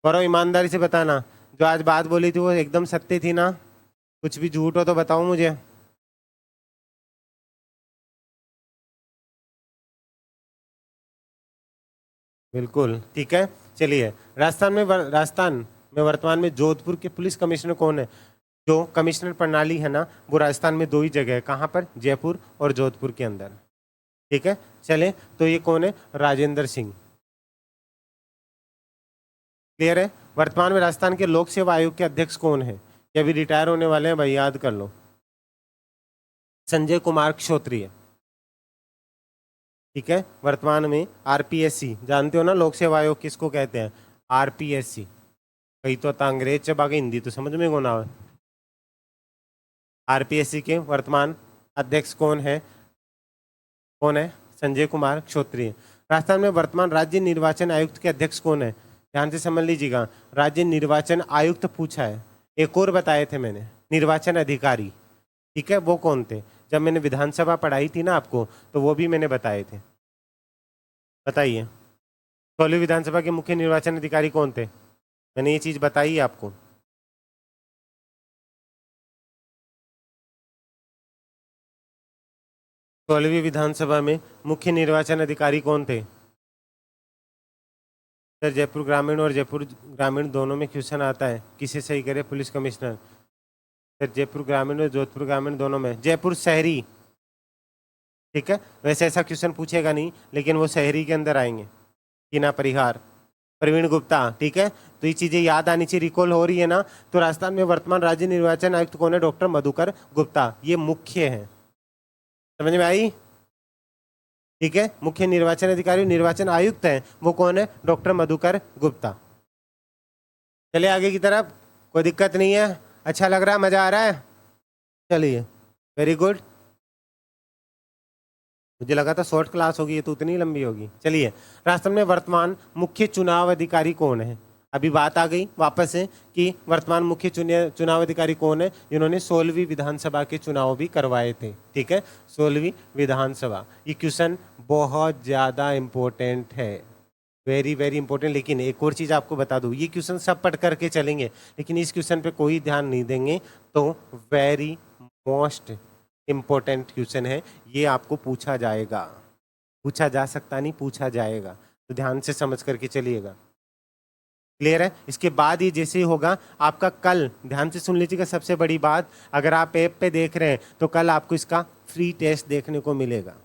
गौरव ईमानदारी से बताना, जो आज बात बोली थी वो एकदम सत्य थी ना? कुछ भी झूठ हो तो बताओ मुझे। बिल्कुल ठीक है। चलिए, राजस्थान में वर्तमान में जोधपुर के पुलिस कमिश्नर कौन है? जो कमिश्नर प्रणाली है ना, वो राजस्थान में दो ही जगह है। कहाँ पर? जयपुर और जोधपुर के अंदर। ठीक है, चले, तो ये कौन है? राजेंद्र सिंह। क्लियर है? वर्तमान में राजस्थान के लोक सेवा आयोग के अध्यक्ष कौन है? ये अभी रिटायर होने वाले हैं भाई, याद कर लो। संजय कुमार क्षत्रिय। ठीक है, वर्तमान में आरपीएससी, जानते हो ना लोक सेवा आयोग किसको कहते हैं? आरपीएससी। कहीं तो आता अंग्रेज से बाकी हिंदी तो समझ में कौन आवे। आरपीएससी के वर्तमान अध्यक्ष कौन है? कौन है? संजय कुमार क्षत्रिय। राजस्थान में वर्तमान राज्य निर्वाचन आयुक्त के अध्यक्ष कौन है? ध्यान से समझ लीजिएगा, राज्य निर्वाचन आयुक्त पूछा है, एक और बताए थे मैंने, निर्वाचन अधिकारी। ठीक है, वो कौन थे? जब मैंने विधानसभा पढ़ाई थी ना आपको, तो वो भी मैंने बताए थे। बताइए, 16वीं विधानसभा के मुख्य निर्वाचन अधिकारी कौन थे? मैंने ये चीज बताई है आपको। सोलहवीं विधानसभा में मुख्य निर्वाचन अधिकारी कौन थे? सर जयपुर ग्रामीण और जयपुर ग्रामीण दोनों में क्वेश्चन आता है, किसे सही करे? Police commissioner. सर जयपुर ग्रामीण और जोधपुर ग्रामीण दोनों में, जयपुर शहरी। ठीक है, वैसे ऐसा क्वेश्चन पूछेगा नहीं, लेकिन वो शहरी के अंदर आएंगे। कीना परिहार, प्रवीण गुप्ता। ठीक है, तो ये चीजें याद आनी चाहिए, रिकॉल हो रही है ना। तो राजस्थान में वर्तमान राज्य निर्वाचन आयुक्त कौन है? डॉक्टर मधुकर गुप्ता। ये मुख्य है, समझ में आई? ठीक है, मुख्य निर्वाचन अधिकारी निर्वाचन आयुक्त है, वो कौन है? डॉक्टर मधुकर गुप्ता। चलिए आगे की तरफ, कोई दिक्कत नहीं है, अच्छा लग रहा है, मजा आ रहा है? चलिए, वेरी गुड। मुझे लगा था शॉर्ट क्लास होगी, ये तो उतनी लंबी होगी। चलिए, राजस्थान में वर्तमान मुख्य चुनाव अधिकारी कौन है? अभी बात आ गई वापस से कि वर्तमान मुख्य चुनाव अधिकारी कौन है, जिन्होंने 16वीं विधानसभा के चुनाव भी करवाए थे। ठीक है, 16वीं विधानसभा। ये क्वेश्चन बहुत ज़्यादा इम्पोर्टेंट है, वेरी वेरी इंपॉर्टेंट। लेकिन एक और चीज़ आपको बता दूं, ये क्वेश्चन सब पढ़ करके चलेंगे, लेकिन इस क्वेश्चन पे कोई ध्यान नहीं देंगे तो वेरी मोस्ट इम्पोर्टेंट क्वेश्चन है, ये आपको पूछा जाएगा। पूछा जा सकता नहीं, पूछा जाएगा, तो ध्यान से समझ करके चलिएगा। क्लियर है? इसके बाद ये जैसे ही होगा आपका, कल ध्यान से सुन लीजिएगा, सबसे बड़ी बात, अगर आप ऐप पे देख रहे हैं तो कल आपको इसका फ्री टेस्ट देखने को मिलेगा।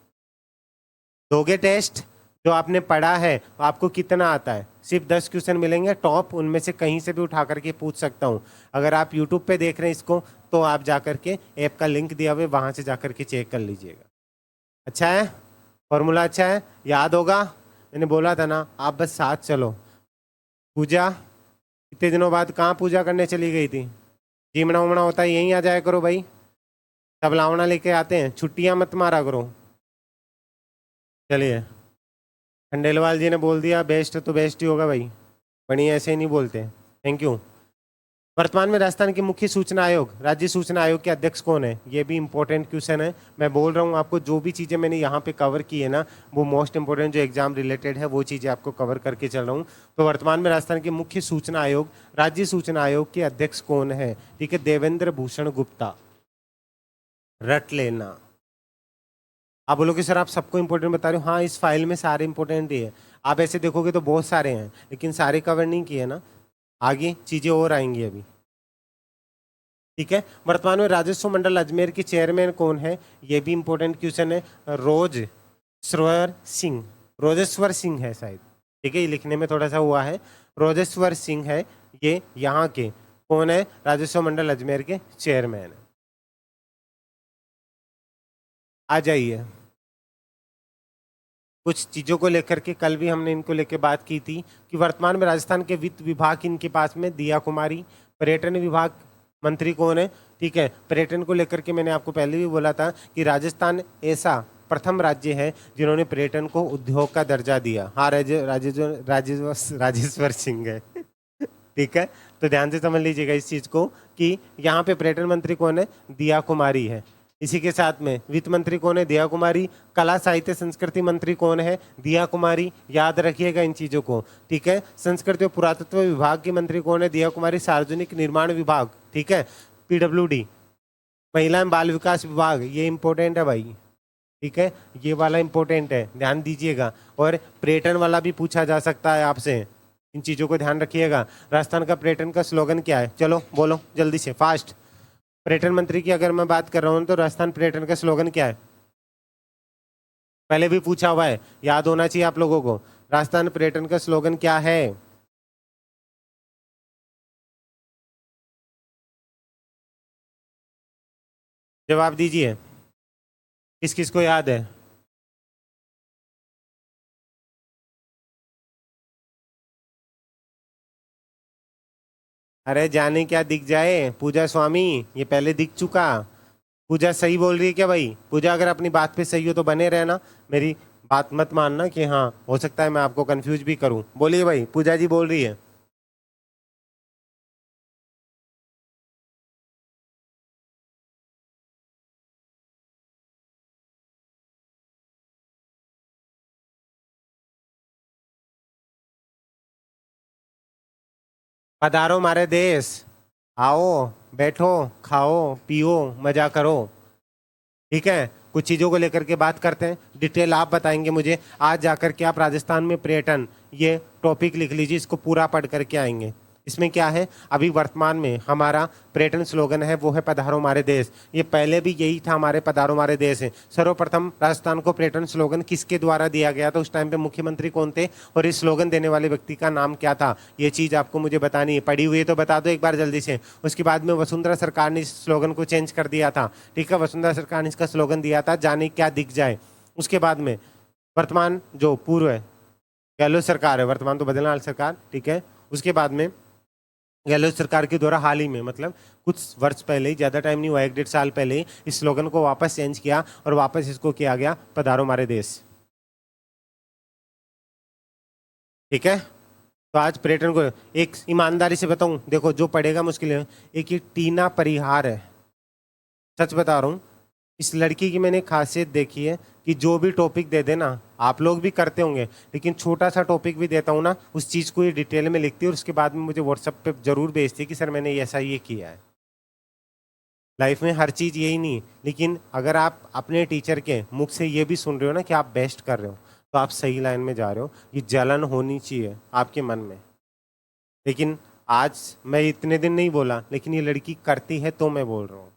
दोगे टेस्ट? जो आपने पढ़ा है आपको कितना आता है? सिर्फ 10 क्वेश्चन मिलेंगे टॉप, उनमें से कहीं से भी उठा करके पूछ सकता हूँ। अगर आप यूट्यूब पे देख रहे हैं इसको, तो आप जा करके ऐप का लिंक दिया हुआ है, वहाँ से जा करके चेक कर लीजिएगा। अच्छा है, फॉर्मूला अच्छा है, याद होगा। मैंने बोला था ना, आप बस साथ चलो। पूजा इतने दिनों बाद कहाँ पूजा करने चली गई थी? जीमना उमना होता है, यहीं आ जाया करो भाई, सब लावना लेके आते हैं, छुट्टियाँ मत मारा करो। चलिए, खंडेलवाल जी ने बोल दिया बेस्ट तो बेस्ट ही होगा भाई, बढ़िया ऐसे ही नहीं बोलते। Thank you. वर्तमान में राजस्थान के मुख्य सूचना आयोग, राज्य सूचना आयोग के अध्यक्ष कौन है? ये भी इंपॉर्टेंट क्वेश्चन है। मैं बोल रहा हूँ आपको, जो भी चीज़ें मैंने यहाँ पे कवर की है ना, वो मोस्ट इंपॉर्टेंट जो एग्जाम रिलेटेड है, वो चीज़ें आपको कवर करके चल रहा हूँ। तो वर्तमान में राजस्थान के मुख्य सूचना आयोग, राज्य सूचना आयोग के अध्यक्ष कौन है? ठीक है, देवेंद्र भूषण गुप्ता। रट लेना। आप बोलोगे सर आप सबको इंपॉर्टेंट बता रहे हो। हाँ, इस फाइल में सारे इंपॉर्टेंट ही है, आप ऐसे देखोगे तो बहुत सारे हैं, लेकिन सारे कवर नहीं किए ना, आगे चीज़ें और आएंगी अभी। ठीक है, वर्तमान में राजस्व मंडल अजमेर के चेयरमैन कौन है? ये भी इंपॉर्टेंट क्वेश्चन है, रोजेश्वर सिंह। रोजेश्वर सिंह है शायद, ठीक है, ये लिखने में थोड़ा सा हुआ है, रोजेश्वर सिंह है ये यहाँ के। कौन है? राजस्व मंडल अजमेर के चेयरमैन है। आ जाइए, कुछ चीज़ों को लेकर के कल भी हमने इनको लेकर बात की थी कि वर्तमान में राजस्थान के वित्त विभाग इनके पास में दिया कुमारी। पर्यटन विभाग मंत्री कौन है? ठीक है, पर्यटन को लेकर के मैंने आपको पहले भी बोला था कि राजस्थान ऐसा प्रथम राज्य है जिन्होंने पर्यटन को उद्योग का दर्जा दिया। हाँ, राजेश्वर सिंह है। ठीक है, तो ध्यान से समझ लीजिएगा इस चीज़ को कि यहाँ पे पर्यटन मंत्री कौन है? दिया कुमारी है। इसी के साथ में वित्त मंत्री कौन है? दिया कुमारी। कला साहित्य संस्कृति मंत्री कौन है? दिया कुमारी। याद रखिएगा इन चीज़ों को, ठीक है। संस्कृति और पुरातत्व विभाग की मंत्री कौन है? दिया कुमारी। सार्वजनिक निर्माण विभाग, ठीक है, पीडब्ल्यूडी। महिला एवं बाल विकास विभाग, ये इंपॉर्टेंट है भाई, ठीक है, ये वाला इंपॉर्टेंट है, ध्यान दीजिएगा। और पर्यटन वाला भी पूछा जा सकता है आपसे, इन चीज़ों को ध्यान रखिएगा। राजस्थान का पर्यटन का स्लोगन क्या है? चलो बोलो जल्दी से, फास्ट। पर्यटन मंत्री की अगर मैं बात कर रहा हूँ तो राजस्थान पर्यटन का स्लोगन क्या है? पहले भी पूछा हुआ है, याद होना चाहिए आप लोगों को। राजस्थान पर्यटन का स्लोगन क्या है? जवाब दीजिए, किस किस को याद है? अरे जाने क्या दिख जाए पूजा स्वामी, ये पहले दिख चुका। पूजा सही बोल रही है क्या भाई? पूजा अगर अपनी बात पे सही हो तो बने रहना, मेरी बात मत मानना कि हाँ हो सकता है मैं आपको कंफ्यूज भी करूं। बोलिए भाई, पूजा जी बोल रही है। पधारो हमारे देश, आओ, बैठो, खाओ, पियो, मजा करो। ठीक है, कुछ चीज़ों को लेकर के बात करते हैं, डिटेल आप बताएंगे मुझे। आज जाकर के आप राजस्थान में पर्यटन, ये टॉपिक लिख लीजिए, इसको पूरा पढ़ करके आएंगे। इसमें क्या है, अभी वर्तमान में हमारा पर्यटन स्लोगन है वो है पधारो हमारे देश। ये पहले भी यही था, हमारे पधारो हमारे देश है। सर्वप्रथम राजस्थान को पर्यटन स्लोगन किसके द्वारा दिया गया था, उस टाइम पे मुख्यमंत्री कौन थे और इस स्लोगन देने वाले व्यक्ति का नाम क्या था, ये चीज़ आपको मुझे बतानी है। पढ़ी हुई है तो बता दो एक बार जल्दी से। उसके बाद में वसुंधरा सरकार ने इस स्लोगन को चेंज कर दिया था। ठीक है, वसुंधरा सरकार ने इसका स्लोगन दिया था, जाने क्या दिख जाए। उसके बाद में वर्तमान जो पूर्व है गहलोत सरकार है, वर्तमान तो बदलने वाली सरकार, ठीक है। उसके बाद में गहलोत सरकार के द्वारा हाल ही में, मतलब कुछ वर्ष पहले ही, ज़्यादा टाइम नहीं हुआ, 1 डेढ़ साल पहले ही इस स्लोगन को वापस चेंज किया और वापस इसको किया गया पधारो हमारे देश। ठीक है, तो आज पर्यटन को एक ईमानदारी से बताऊं, देखो जो पढ़ेगा मुश्किल है, एक ये टीना परिहार है, सच बता रहा हूँ। इस लड़की की मैंने खासियत देखी है कि जो भी टॉपिक दे देना, आप लोग भी करते होंगे, लेकिन छोटा सा टॉपिक भी देता हूँ ना, उस चीज़ को ये डिटेल में लिखती है और उसके बाद में मुझे व्हाट्सएप पे जरूर भेजती है कि सर मैंने ऐसा ये किया है। लाइफ में हर चीज़ यही नहीं, लेकिन अगर आप अपने टीचर के मुख से ये भी सुन रहे हो ना कि आप बेस्ट कर रहे हो, तो आप सही लाइन में जा रहे हो। ये जलन होनी चाहिए आपके मन में। लेकिन आज मैं इतने दिन नहीं बोला, लेकिन ये लड़की करती है तो मैं बोल रहा हूँ,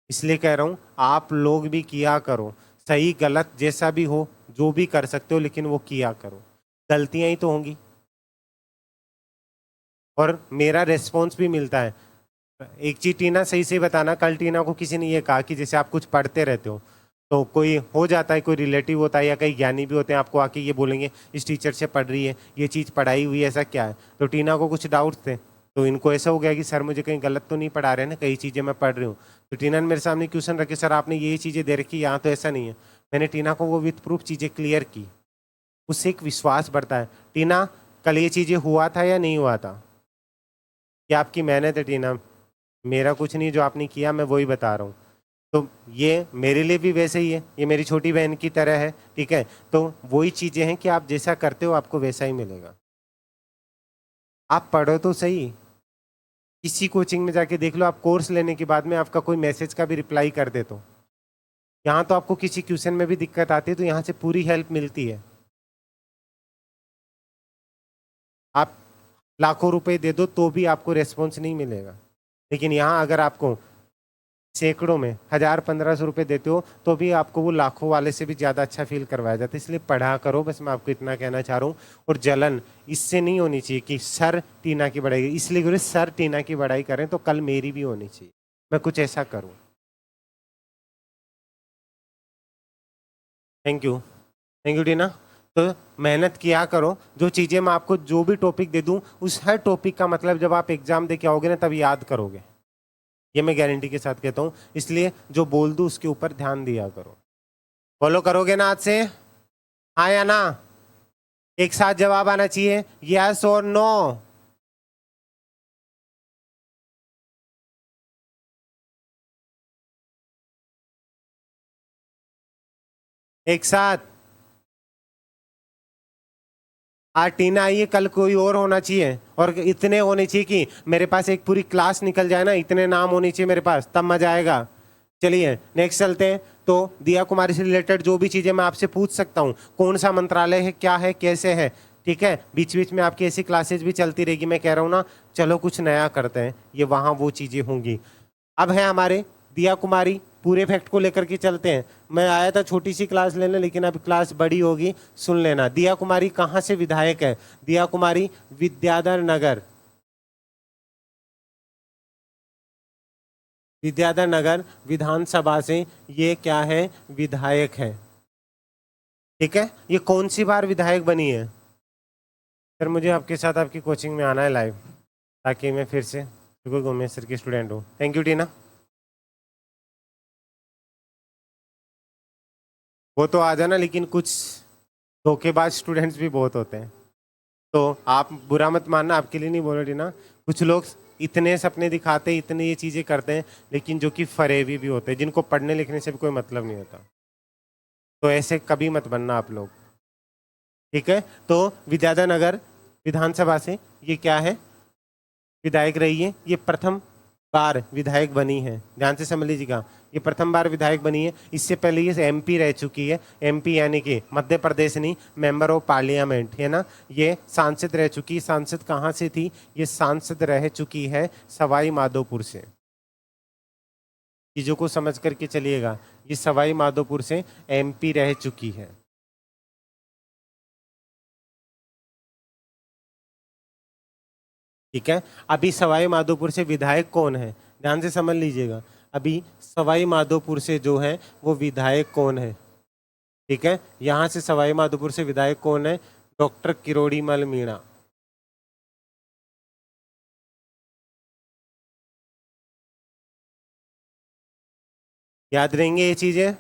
इसलिए कह रहा हूँ आप लोग भी किया करो। सही गलत जैसा भी हो, जो भी कर सकते हो, लेकिन वो किया करो। गलतियां ही तो होंगी और मेरा रिस्पॉन्स भी मिलता है। एक चीज टीना सही से बताना, कल टीना को किसी ने ये कहा कि जैसे आप कुछ पढ़ते रहते हो तो कोई हो जाता है, कोई रिलेटिव होता है या कई ज्ञानी भी होते हैं, आपको आके ये बोलेंगे इस टीचर से पढ़ रही है, ये चीज़ पढ़ाई हुई है, ऐसा क्या है। तो टीना को कुछ डाउट्स थे, तो इनको ऐसा हो गया कि सर मुझे कहीं गलत तो नहीं पढ़ा रहे ना, कई चीज़ें मैं पढ़ रही हूँ। तो टीना ने मेरे सामने क्वेश्चन रखे, सर आपने ये चीज़ें दे रखी, यहाँ तो ऐसा नहीं है। मैंने टीना को वो विथ प्रूफ चीज़ें क्लियर की, उससे एक विश्वास बढ़ता है। टीना, कल ये चीज़ें हुआ था या नहीं हुआ था? क्या आपकी मेहनत है टीना, मेरा कुछ नहीं, जो आपने किया मैं वही बता रहा हूँ। तो ये मेरे लिए भी वैसे ही है, ये मेरी छोटी बहन की तरह है। ठीक है, तो वही चीज़ें हैं कि आप जैसा करते हो आपको वैसा ही मिलेगा। आप पढ़ो तो सही, किसी कोचिंग में जाके देख लो, आप कोर्स लेने के बाद में आपका कोई मैसेज का भी रिप्लाई कर दे तो। यहाँ तो आपको किसी क्वेश्चन में भी दिक्कत आती है तो यहाँ से पूरी हेल्प मिलती है। आप लाखों रुपए दे दो तो भी आपको रेस्पॉन्स नहीं मिलेगा, लेकिन यहाँ अगर आपको सैकड़ों में 1000-1500 रुपए देते हो तो भी आपको वो लाखों वाले से भी ज़्यादा अच्छा फील करवाया जाता है। इसलिए पढ़ा करो, बस मैं आपको इतना कहना चाह रहा हूँ। और जलन इससे नहीं होनी चाहिए कि सर टीना की बढ़ाई, इसलिए करो सर टीना की बढ़ाई करें तो कल मेरी भी होनी चाहिए, मैं कुछ ऐसा करूँ। थैंक यू, थैंक यू टीना। तो मेहनत किया करो, जो चीज़ें मैं आपको जो भी टॉपिक दे दूँ, उस हर टॉपिक का मतलब जब आप एग्जाम दे के आओगे ना तब याद करोगे, ये मैं गारंटी के साथ कहता हूँ। इसलिए जो बोल दूँ उसके ऊपर ध्यान दिया करो। फॉलो करोगे ना आज से? हाँ या ना? एक साथ जवाब आना चाहिए, यस और नो। एक साथ। आज टीना आई है, कल कोई और होना चाहिए, और इतने होने चाहिए कि मेरे पास एक पूरी क्लास निकल जाए ना, इतने नाम होने चाहिए मेरे पास, तब मजा आएगा। चलिए नेक्स्ट चलते हैं। तो दिया कुमारी से रिलेटेड जो भी चीज़ें मैं आपसे पूछ सकता हूँ, कौन सा मंत्रालय है, क्या है, कैसे है, ठीक है, बीच बीच में आपकी ऐसी क्लासेज भी चलती रहेगी। मैं कह रहा हूँ ना, चलो कुछ नया करते हैं, ये वहाँ वो चीज़ें होंगी। अब है हमारे दिया कुमारी, पूरे फैक्ट को लेकर के चलते हैं। मैं आया था छोटी सी क्लास लेने, लेकिन अब क्लास बड़ी होगी, सुन लेना। दिया कुमारी कहाँ से विधायक है? दिया कुमारी विद्याधर नगर, विद्याधर नगर विधानसभा से ये क्या है, विधायक है। ठीक है, ये कौन सी बार विधायक बनी है? सर मुझे आपके साथ आपकी कोचिंग में आना है लाइव, ताकि मैं फिर से बिल्कुल उमेश सर की स्टूडेंट हूँ। थैंक यू टीना। वो तो आ जाना, लेकिन कुछ धोखेबाज स्टूडेंट्स भी बहुत होते हैं, तो आप बुरा मत मानना, आपके लिए नहीं बोल रही ना। कुछ लोग इतने सपने दिखाते, इतने ये चीज़ें करते हैं, लेकिन जो कि फरेबी भी होते हैं, जिनको पढ़ने लिखने से भी कोई मतलब नहीं होता। तो ऐसे कभी मत बनना आप लोग। ठीक है, तो विद्याधर नगर विधानसभा से ये क्या है, विधायक रही है। ये प्रथम बार विधायक बनी है, ध्यान से समझ लीजिएगा, ये प्रथम बार विधायक बनी है। इससे पहले ये एमपी रह चुकी है। एमपी यानी कि मध्य प्रदेश नहीं, मेंबर ऑफ पार्लियामेंट है ना। ये सांसद रह चुकी है। सांसद कहाँ से थी? ये सांसद रह चुकी है सवाई माधोपुर से। चीज़ों को समझ करके चलिएगा, ये सवाई माधोपुर से एमपी रह चुकी है। ठीक है, अभी सवाई माधोपुर से विधायक कौन है, ध्यान से समझ लीजिएगा। अभी सवाई माधोपुर से जो है वो विधायक कौन है? ठीक है, यहां से सवाई माधोपुर से विधायक कौन है? डॉक्टर किरोड़ीमल मीणा। याद रहेंगे ये चीजें?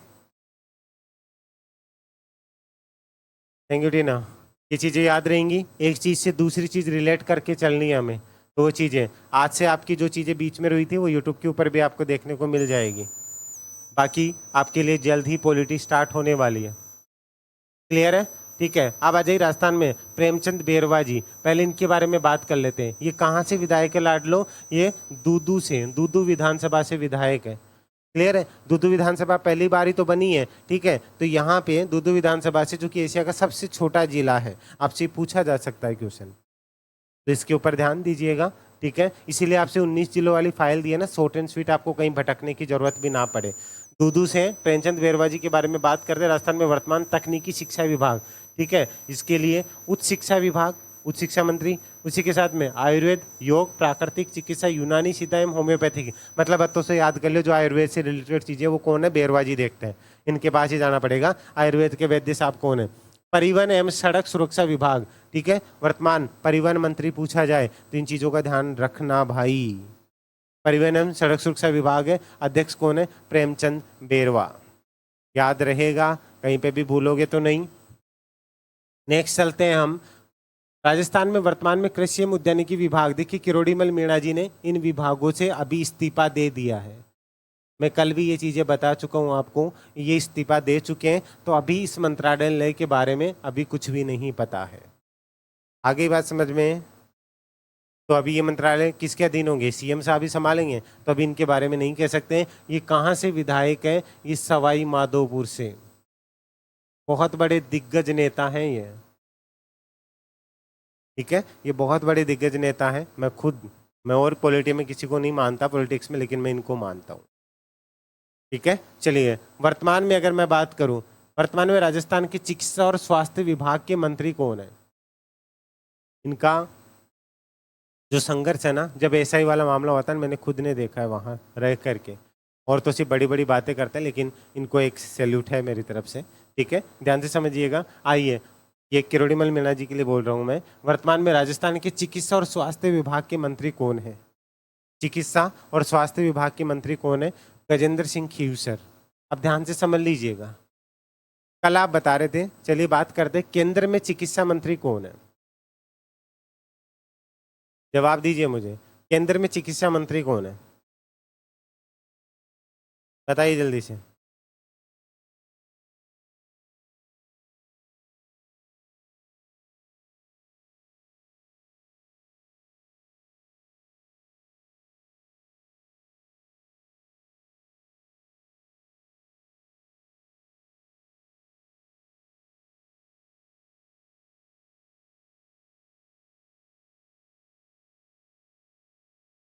थैंक यू टीना। ये चीजें याद रहेंगी, एक चीज से दूसरी चीज रिलेट करके चलनी है हमें। तो वो चीजें आज से आपकी जो चीजें बीच में रही थी वो यूट्यूब के ऊपर भी आपको देखने को मिल जाएगी। बाकी आपके लिए जल्द ही पॉलिटी स्टार्ट होने वाली है। क्लियर है? ठीक है, अब आ जाइए राजस्थान में प्रेमचंद बेरवा जी। पहले इनके बारे में बात कर लेते हैं। ये कहाँ से विधायक है लाडलो? ये दूदू से, दूदू विधानसभा से विधायक है। क्लियर है? दूदू विधानसभा पहली बार ही तो बनी है। ठीक है, तो यहाँ पे दूदू विधानसभा से, जो कि एशिया का सबसे छोटा जिला है, आपसे पूछा जा सकता है क्वेश्चन, तो इसके ऊपर ध्यान दीजिएगा। ठीक है, इसीलिए आपसे 19 जिलों वाली फाइल दी है ना, शॉर्ट एंड स्वीट, आपको कहीं भटकने की जरूरत भी ना पड़े। दूदू से प्रेमचंद बेरवा जी के बारे में बात करते हैं। राजस्थान में वर्तमान तकनीकी शिक्षा विभाग, ठीक है, इसके लिए उच्च शिक्षा विभाग, उच्च शिक्षा मंत्री, उसी के साथ में आयुर्वेद, योग, प्राकृतिक चिकित्सा, यूनानी सीधा एवं होम्योपैथिक, मतलब बातों से याद कर लो, जो आयुर्वेद से रिलेटेड चीज़ें वो कौन है? बेरवा जी देखते हैं, इनके पास ही जाना पड़ेगा। आयुर्वेद के वैद्य साहब कौन है? परिवहन एवं सड़क सुरक्षा विभाग, ठीक है, वर्तमान परिवहन मंत्री पूछा जाए तो इन चीज़ों का ध्यान रखना भाई। परिवहन एवं सड़क सुरक्षा विभाग है, अध्यक्ष कौन है? प्रेमचंद बेरवा। याद रहेगा, कहीं पे भी भूलोगे तो नहीं। नेक्स्ट चलते हैं हम राजस्थान में वर्तमान में कृषि एवं उद्यानिकी विभाग। देखिए किरोड़ीमल मीणा जी ने इन विभागों से अभी इस्तीफा दे दिया है। मैं कल भी ये चीज़ें बता चुका हूँ आपको, ये इस्तीफा दे चुके हैं, तो अभी इस मंत्रालय के बारे में अभी कुछ भी नहीं पता है। आगे बात समझ में? तो अभी ये मंत्रालय किसके अधीन होंगे? सीएम साहब ही संभालेंगे, तो अभी इनके बारे में नहीं कह सकते। ये कहाँ से विधायक है? ये सवाई माधोपुर से। बहुत बड़े दिग्गज नेता हैं ये। ठीक है, ये बहुत बड़े दिग्गज नेता हैं। मैं और पॉलिटी में किसी को नहीं मानता, पॉलिटिक्स में, लेकिन मैं इनको मानता हूँ। ठीक है, चलिए वर्तमान में अगर मैं बात करूं, वर्तमान में राजस्थान के चिकित्सा और स्वास्थ्य विभाग के मंत्री कौन है? इनका जो संघर्ष है ना, जब ऐसा ही वाला मामला होता है, मैंने खुद ने देखा है वहां रह करके, और तो सिर्फ बड़ी बड़ी बातें करते हैं, लेकिन इनको एक सैल्यूट है मेरी तरफ से। ठीक है, ध्यान से समझिएगा। आइए, ये किरोड़ीमल मीणा जी के लिए बोल रहा हूँ मैं। वर्तमान में राजस्थान के चिकित्सा और स्वास्थ्य विभाग के मंत्री कौन है? चिकित्सा और स्वास्थ्य विभाग के मंत्री कौन है? गजेंद्र सिंह खीवसर। अब ध्यान से समझ लीजिएगा, कल आप बता रहे थे, चलिए बात करते, केंद्र में चिकित्सा मंत्री कौन है? जवाब दीजिए मुझे, केंद्र में चिकित्सा मंत्री कौन है? बताइए जल्दी से।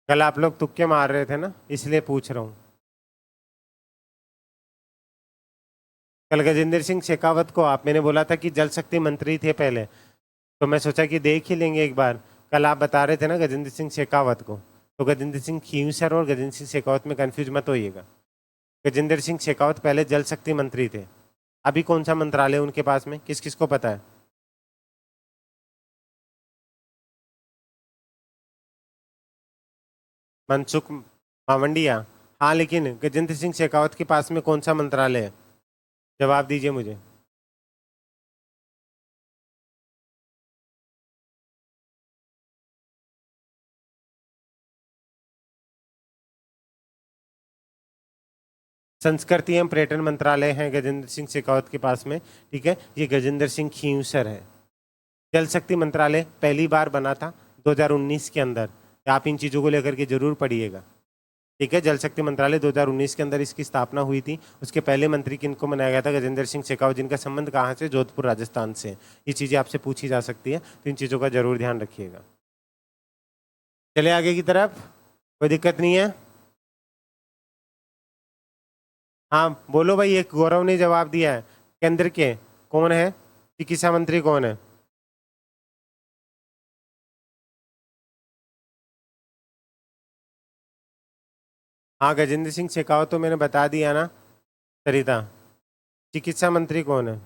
कल आप लोग तुक्के मार रहे थे ना, इसलिए पूछ रहा हूं। कल गजेंद्र सिंह शेखावत को मैंने बोला था कि जल शक्ति मंत्री थे पहले, तो मैं सोचा कि देख ही लेंगे एक बार। कल आप बता रहे थे ना गजेंद्र सिंह शेखावत को, तो गजेंद्र सिंह खींवसर और गजेंद्र सिंह शेखावत में कंफ्यूज मत होइएगा। गजेंद्र सिंह शेखावत पहले जल शक्ति मंत्री थे। अभी कौन सा मंत्रालय उनके पास में, किस किस को पता है? मनसुख मावंडिया। हाँ, लेकिन गजेंद्र सिंह शेखावत के पास में कौन सा मंत्रालय है? जवाब दीजिए मुझे। संस्कृति एवं पर्यटन मंत्रालय है गजेंद्र सिंह शेखावत के पास में। ठीक है, ये गजेंद्र सिंह खींवसर है। जल शक्ति मंत्रालय पहली बार बना था 2019 के अंदर। आप इन चीज़ों को लेकर के जरूर पढ़िएगा। ठीक है, जल शक्ति मंत्रालय 2019 के अंदर इसकी स्थापना हुई थी। उसके पहले मंत्री किनको बनाया गया था? गजेंद्र सिंह शेखावत, जिनका संबंध कहाँ से? जोधपुर राजस्थान से। ये चीज़ें आपसे पूछी जा सकती है, तो इन चीज़ों का जरूर ध्यान रखिएगा। चले आगे की तरफ, कोई दिक्कत नहीं है? हाँ बोलो भाई, एक गौरव ने जवाब दिया है। केंद्र के कौन है? चिकित्सा मंत्री कौन है? हाँ, गजेंद्र सिंह शेखावत तो मैंने बता दिया ना सरिता। चिकित्सा मंत्री कौन है?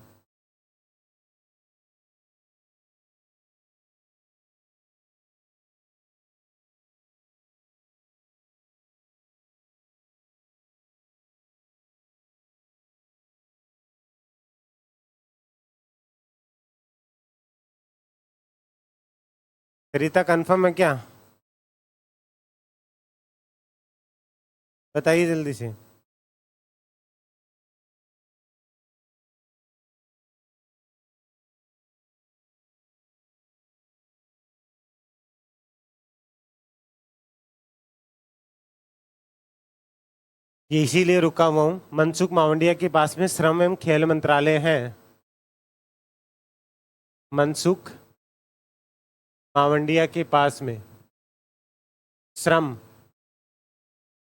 सरिता कंफर्म है क्या? बताइए जल्दी से। ये इसीलिए रुका हुआ हूँ। मनसुख मावंडिया के पास में श्रम एवं खेल मंत्रालय है। मनसुख मावंडिया के पास में श्रम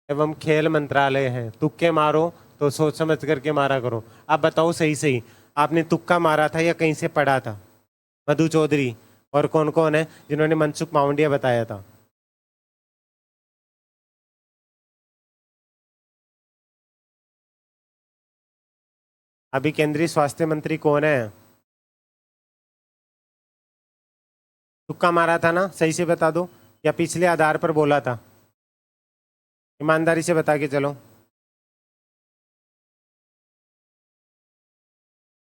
एवं खेल मंत्रालय है। तुक्के मारो तो सोच समझ करके मारा करो। आप बताओ सही सही, आपने तुक्का मारा था या कहीं से पढ़ा था? मधु चौधरी और कौन कौन है जिन्होंने मनसुख मावंडिया बताया था? अभी केंद्रीय स्वास्थ्य मंत्री कौन है? तुक्का मारा था ना, सही से बता दो, या पिछले आधार पर बोला था? ईमानदारी से बता के चलो।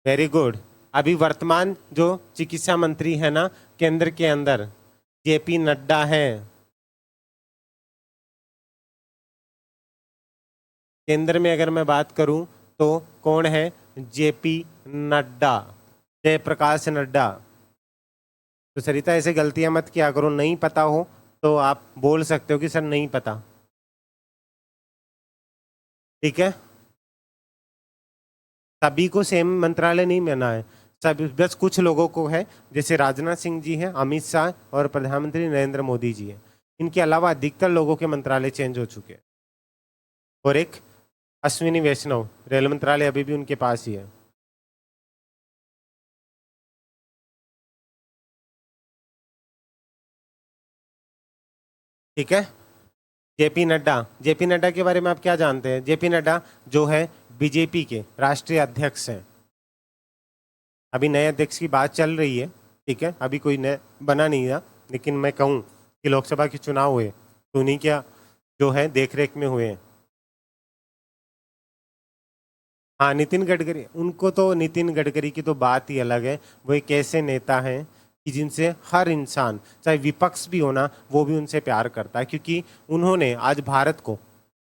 Very good. अभी वर्तमान जो चिकित्सा मंत्री है ना केंद्र के अंदर, जेपी नड्डा है। केंद्र में अगर मैं बात करूं तो कौन है? जेपी नड्डा, जयप्रकाश नड्डा। तो सरिता ऐसे गलतियां मत किया करो। नहीं पता हो तो आप बोल सकते हो कि सर नहीं पता। ठीक है, सभी को सेम मंत्रालय नहीं मिलना है। सब बस कुछ लोगों को है, जैसे राजनाथ सिंह जी हैं, अमित शाह और प्रधानमंत्री नरेंद्र मोदी जी हैं। इनके अलावा अधिकतर लोगों के मंत्रालय चेंज हो चुके हैं। और एक अश्विनी वैष्णव, रेल मंत्रालय अभी भी उनके पास ही है। ठीक है, जेपी नड्डा। जेपी नड्डा के बारे में आप क्या जानते हैं? जेपी नड्डा जो है बीजेपी के राष्ट्रीय अध्यक्ष हैं। अभी नए अध्यक्ष की बात चल रही है। ठीक है, अभी कोई नया बना नहीं है, लेकिन मैं कहूँ कि लोकसभा के चुनाव हुए तो उन्हीं क्या जो है देख रेख में हुए हैं। हाँ, नितिन गडकरी, उनको तो नितिन गडकरी की तो बात ही अलग है। वो एक ऐसे नेता हैं कि जिनसे हर इंसान, चाहे विपक्ष भी होना, वो भी उनसे प्यार करता है, क्योंकि उन्होंने आज भारत को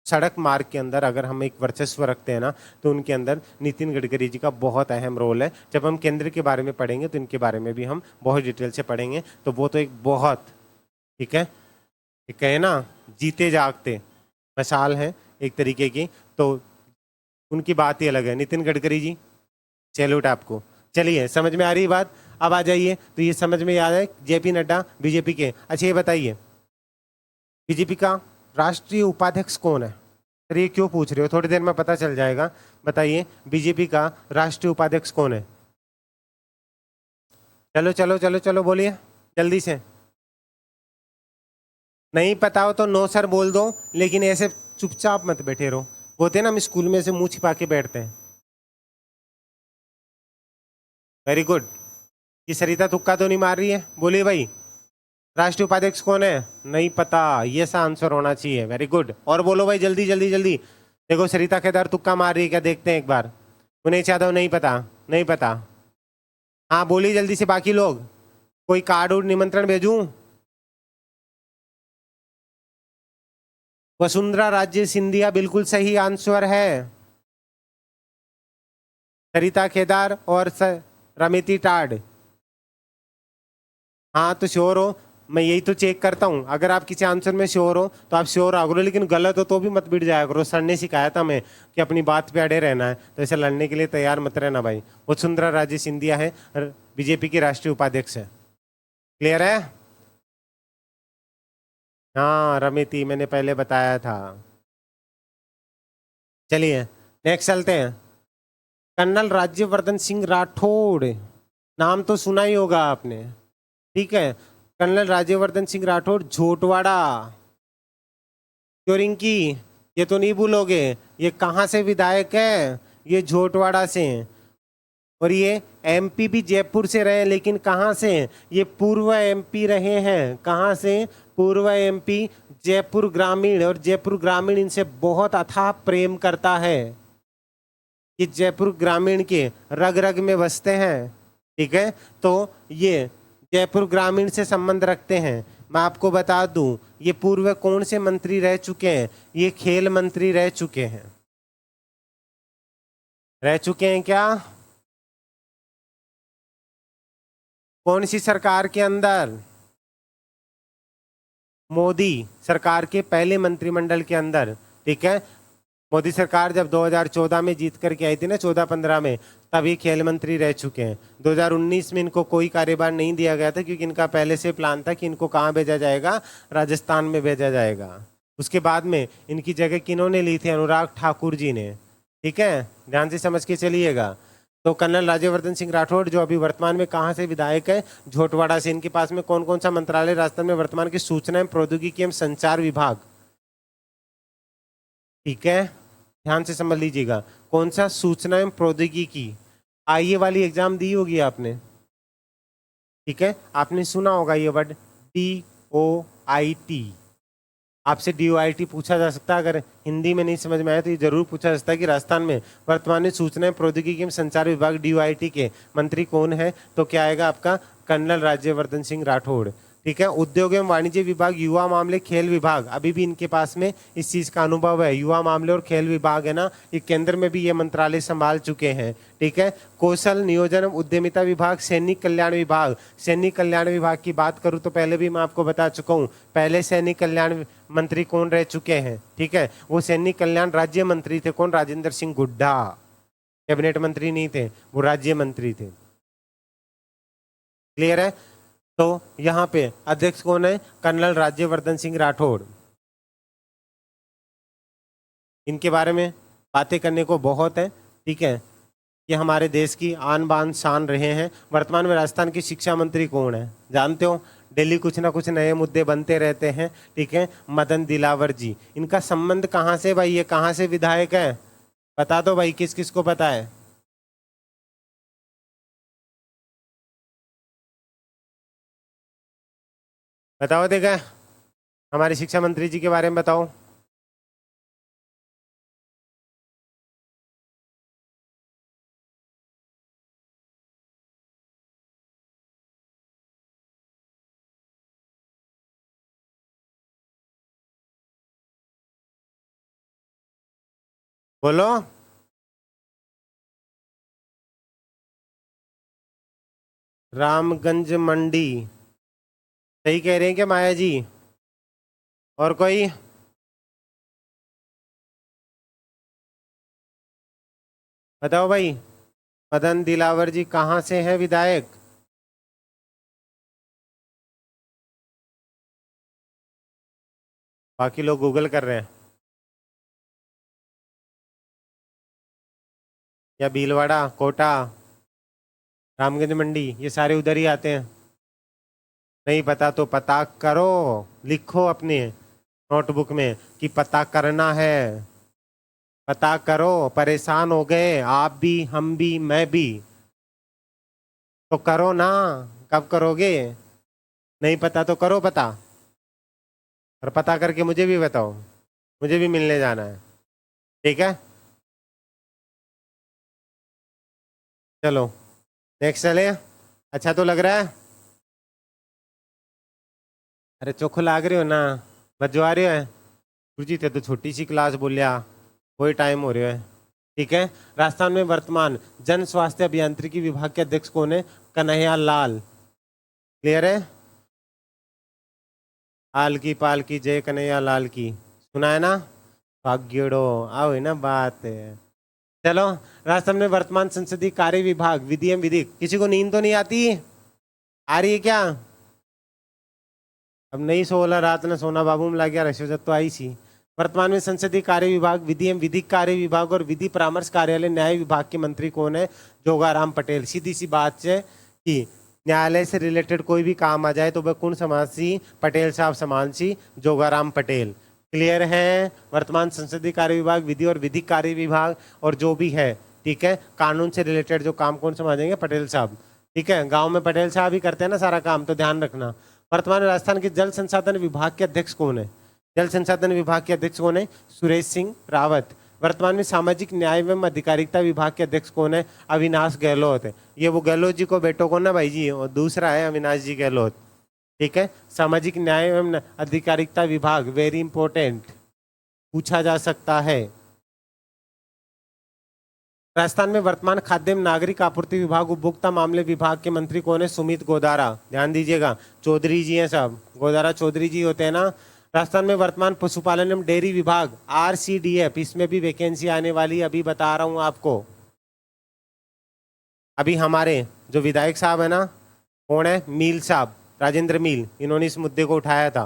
सड़क मार्ग के अंदर अगर हम एक वर्चस्व रखते हैं ना, तो उनके अंदर नितिन गडकरी जी का बहुत अहम रोल है। जब हम केंद्र के बारे में पढ़ेंगे तो इनके बारे में भी हम बहुत डिटेल से पढ़ेंगे। तो वो तो एक बहुत, ठीक है, एक कहे ना जीते जागते मिसाल है एक तरीके की। तो उनकी बात ही अलग है। नितिन गडकरी जी, सैल्यूट आपको। चलिए, समझ में आ रही बात? अब आ जाइए, तो ये समझ में याद है जेपी नड्डा बीजेपी के। अच्छा, ये बताइए बीजेपी का राष्ट्रीय उपाध्यक्ष कौन है? सर ये क्यों पूछ रहे हो? थोड़ी देर में पता चल जाएगा। बताइए बीजेपी का राष्ट्रीय उपाध्यक्ष कौन है? चलो चलो चलो चलो, बोलिए जल्दी से। नहीं पता हो तो नो सर बोल दो, लेकिन ऐसे चुपचाप मत बैठे रहो। होते ना, हम स्कूल में से मुंह छिपा के बैठते हैं। Very good. ये सरिता तुक्का तो नहीं मार रही है? बोलिए भाई, राष्ट्रीय उपाध्यक्ष कौन है? नहीं पता, ये सा आंसर होना चाहिए। Very good. और बोलो भाई, जल्दी जल्दी जल्दी। देखो सरिता केदार तुक्का मार रही है क्या, देखते हैं एक बार। उन्हें यादव नहीं पता, नहीं पता। हाँ बोलिए जल्दी से बाकी लोग। कोई कार्ड और निमंत्रण भेजूं? वसुंधरा राजे सिंधिया बिल्कुल सही आंसर है। सरिता केदार और रमेती टाड। हाँ तो श्योर हो? मैं यही तो चेक करता हूँ। अगर आप किसी आंसर में श्योर हो तो आप श्योर आ करो, लेकिन गलत हो तो भी मत बिट जाया करो। सर ने सिखाया था मैं कि अपनी बात पे अड़े रहना है, तो ऐसे लड़ने के लिए तैयार मत रहना भाई। वसुंधरा राजे सिंधिया है, बीजेपी की राष्ट्रीय उपाध्यक्ष है। क्लियर है? हाँ रमेती, मैंने पहले बताया था। चलिए नेक्स्ट चलते हैं। कर्नल राज्यवर्धन सिंह राठौड़, नाम तो सुना ही होगा आपने। ठीक है, कर्नल राज्यवर्धन सिंह राठौड़ झोटवाड़ा क्योरिंकी, ये तो नहीं भूलोगे। ये कहाँ से विधायक है? ये झोटवाड़ा से। और ये एमपी भी जयपुर से रहे, लेकिन कहाँ से? ये पूर्व एमपी रहे हैं। कहाँ से? पूर्व एमपी जयपुर ग्रामीण। और जयपुर ग्रामीण इनसे बहुत अथाह प्रेम करता है। ये जयपुर ग्रामीण के रग रग में बसते हैं। ठीक है, तो ये जयपुर ग्रामीण से संबंध रखते हैं। मैं आपको बता दूं, ये पूर्व कौन से मंत्री रह चुके हैं? ये खेल मंत्री रह चुके हैं। रह चुके हैं क्या? कौन सी सरकार के अंदर? मोदी सरकार के पहले मंत्रिमंडल के अंदर। ठीक है, मोदी सरकार जब 2014 में जीत करके आई थी ना, 14-15 में, तभी खेल मंत्री रह चुके हैं। 2019 में इनको कोई कार्यभार नहीं दिया गया था, क्योंकि इनका पहले से प्लान था कि इनको कहाँ भेजा जाएगा? राजस्थान में भेजा जाएगा। उसके बाद में इनकी जगह किन्होंने ली थी? अनुराग ठाकुर जी ने। ठीक है, ध्यान से समझ के चलिएगा। तो कर्नल राज्यवर्धन सिंह राठौड़ जो अभी वर्तमान में कहाँ से विधायक है? झोटवाड़ा से। इनके पास में कौन कौन सा मंत्रालय राजस्थान में वर्तमान की? सूचना एवं प्रौद्योगिकी एवं संचार विभाग। ठीक है, ध्यान से समझ लीजिएगा। कौन सा? सूचना एवं प्रौद्योगिकी। आईए वाली एग्जाम दी होगी आपने। ठीक है, आपने सुना होगा ये वर्ड DOIT। आपसे DOIT पूछा जा सकता है। अगर हिंदी में नहीं समझ में आया तो ये जरूर पूछा जा सकता है कि राजस्थान में वर्तमान में सूचना एवं प्रौद्योगिकी एवं संचार विभाग DOIT के मंत्री कौन है? तो क्या आएगा आपका? कर्नल राज्यवर्धन सिंह राठौड़। ठीक है, उद्योग एवं वाणिज्य विभाग, युवा मामले, खेल विभाग, अभी भी इनके पास में इस चीज का अनुभव है। युवा मामले और खेल विभाग है ना, ये केंद्र में भी ये मंत्रालय संभाल चुके हैं। ठीक है, कौशल नियोजन एवं उद्यमिता विभाग, सैनिक कल्याण विभाग। सैनिक कल्याण विभाग की बात करूं तो पहले भी मैं आपको बता चुका हूं, पहले सैनिक कल्याण मंत्री कौन रह चुके हैं? ठीक है, वो सैनिक कल्याण राज्य मंत्री थे। कौन? राजेंद्र सिंह हुड्डा। कैबिनेट मंत्री नहीं थे, वो राज्य मंत्री थे। क्लियर है? तो यहाँ पे अध्यक्ष कौन है? कर्नल राज्यवर्धन सिंह राठौड़। इनके बारे में बातें करने को बहुत है। ठीक है, ये हमारे देश की आन बान शान रहे हैं। वर्तमान में राजस्थान की शिक्षा मंत्री कौन है? जानते हो? डेली कुछ ना कुछ नए मुद्दे बनते रहते हैं। ठीक है, मदन दिलावर जी। इनका संबंध कहाँ से भाई? ये कहाँ से विधायक है? बता दो भाई, किस किस को पता है? बताओ देखा, हमारे शिक्षा मंत्री जी के बारे में बताओ। बोलो। रामगंज मंडी। सही कह रहे हैं क्या माया जी? और कोई? बताओ भाई, मदन दिलावर जी कहाँ से हैं विधायक? बाकी लोग गूगल कर रहे हैं। या भीलवाड़ा, कोटा, रामगंज मंडी, ये सारे उधर ही आते हैं। नहीं पता तो पता करो, लिखो अपने नोटबुक में कि पता करना है। पता करो, परेशान हो गए आप भी, हम भी, मैं भी, तो करो ना। कब करोगे? नहीं पता तो करो पता, और पता करके मुझे भी बताओ, मुझे भी मिलने जाना है। ठीक है, चलो नेक्स्ट चले। अच्छा तो लग रहा है? अरे चोखो लाग रहे हो ना, बजवा रहे हो। गुरुजी थे तो छोटी सी क्लास बोलिया, वही टाइम हो रहा है। ठीक है, राजस्थान में वर्तमान जन स्वास्थ्य अभियांत्रिकी विभाग के अध्यक्ष कौन है? कन्हैया लाल। क्लियर है? हाल की पाल की जय कन्हैया लाल की, सुना है ना? भाग्योड़ो आओ है ना बात है। चलो, राजस्थान में वर्तमान संसदीय कार्य विभाग विधि एवं विधिक, किसी को नींद तो नहीं आती? आ रही है क्या? अब नहीं सोला रात ने सोना बाबू में लग गया, रसोजत तो आई सी। वर्तमान में संसदीय कार्य विभाग विधि एवं विधिक कार्य विभाग और विधि परामर्श कार्यालय न्याय विभाग के मंत्री कौन है? जोगाराम पटेल। सीधी सी बात है कि न्यायालय से रिलेटेड कोई भी काम आ जाए तो वह कौन संभाल सी? पटेल साहब संभाल सी, जोगाराम पटेल। क्लियर है? वर्तमान संसदीय कार्य विभाग, विधि और विधिक कार्य विभाग और जो भी है, ठीक है, कानून से रिलेटेड जो काम कौन संभालेंगे? पटेल साहब। ठीक है, गांव में पटेल साहब ही करते हैं ना सारा काम, तो ध्यान रखना। वर्तमान में राजस्थान के जल संसाधन विभाग के अध्यक्ष कौन है? जल संसाधन विभाग के अध्यक्ष कौन है? सुरेश सिंह रावत। वर्तमान में सामाजिक न्याय एवं अधिकारिता विभाग के अध्यक्ष कौन है? अविनाश गहलोत है। ये वो गहलोत जी को बेटो कौन है भाई जी, और दूसरा है अविनाश जी गहलोत। ठीक है, सामाजिक न्याय एवं अधिकारिता विभाग, वेरी इंपॉर्टेंट, पूछा जा सकता है। राजस्थान में वर्तमान खाद्य एवं नागरिक आपूर्ति विभाग उपभोक्ता मामले विभाग के मंत्री कौन है? सुमित गोदारा। ध्यान दीजिएगा, चौधरी जी हैं साहब, गोदारा चौधरी जी होते हैं ना। राजस्थान में वर्तमान पशुपालन एवं डेयरी विभाग, RCDF, इसमें भी वैकेंसी आने वाली, अभी बता रहा हूं आपको। अभी हमारे जो विधायक साहब है ना, कौन है? मील साहब, राजेंद्र मील, इन्होंने इस मुद्दे को उठाया था।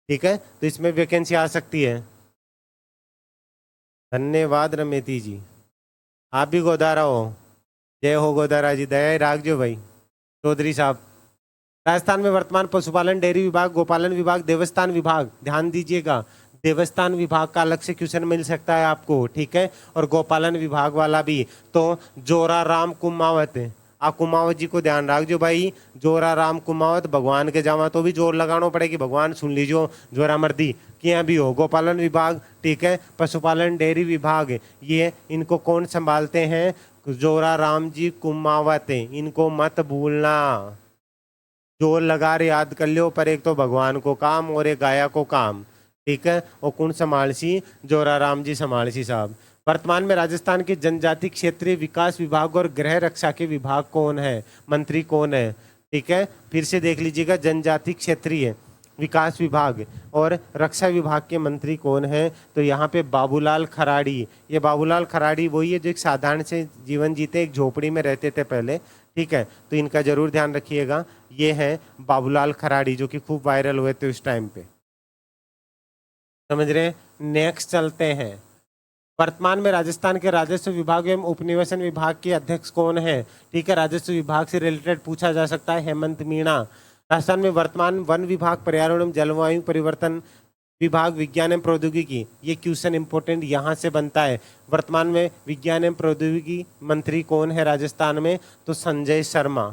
ठीक है, तो इसमें वैकेंसी आ सकती है। धन्यवाद रमेती जी, आप भी गोदारा हो। जय हो गोदारा जी, दया राखजो भाई चौधरी साहब। राजस्थान में वर्तमान पशुपालन, डेयरी विभाग, गोपालन विभाग, देवस्थान विभाग, ध्यान दीजिएगा, देवस्थान विभाग का अलग से क्वेश्चन मिल सकता है आपको। ठीक है, और गोपालन विभाग वाला भी। तो जोरा राम कुमावत, आ कुमावत जी को ध्यान रखजो भाई। जोरा राम कुमावत, भगवान के जावा तो भी जोर लगाना पड़ेगी, भगवान सुन लीजियो, जोरा मर्दी क्या भी हो। गोपालन विभाग, ठीक है, पशुपालन डेयरी विभाग, ये इनको कौन संभालते हैं? जोरा राम जी कुमावत, इनको मत भूलना। जोर लगा रहे याद कर लो, पर एक तो भगवान को काम और एक गाया को काम। ठीक है, और कौन संभालसी? जोरा राम जी संभालसी साहब। वर्तमान में राजस्थान के जनजाति क्षेत्रीय विकास विभाग और गृह रक्षा के विभाग कौन है? मंत्री कौन है? ठीक है, फिर से देख लीजिएगा, जनजाति क्षेत्रीय विकास विभाग और रक्षा विभाग के मंत्री कौन है? तो यहाँ पे बाबूलाल खराड़ी। ये बाबूलाल खराड़ी वही है जो एक साधारण से जीवन जीते, एक झोपड़ी में रहते थे पहले। ठीक है, तो इनका जरूर ध्यान रखिएगा। ये है बाबूलाल खराड़ी, जो कि खूब वायरल हुए थे उस टाइम पे। समझ रहे? नेक्स्ट चलते हैं। वर्तमान में राजस्थान के राजस्व विभाग एवं उपनिवेशन विभाग के अध्यक्ष कौन है? ठीक है, राजस्व विभाग से रिलेटेड पूछा जा सकता है, हेमंत मीणा। राजस्थान में वर्तमान वन विभाग, पर्यावरण एवं जलवायु परिवर्तन विभाग, विज्ञान एवं प्रौद्योगिकी, ये क्वेश्चन इंपॉर्टेंट यहाँ से बनता है। वर्तमान में विज्ञान एवं प्रौद्योगिकी मंत्री कौन है राजस्थान में? तो संजय शर्मा,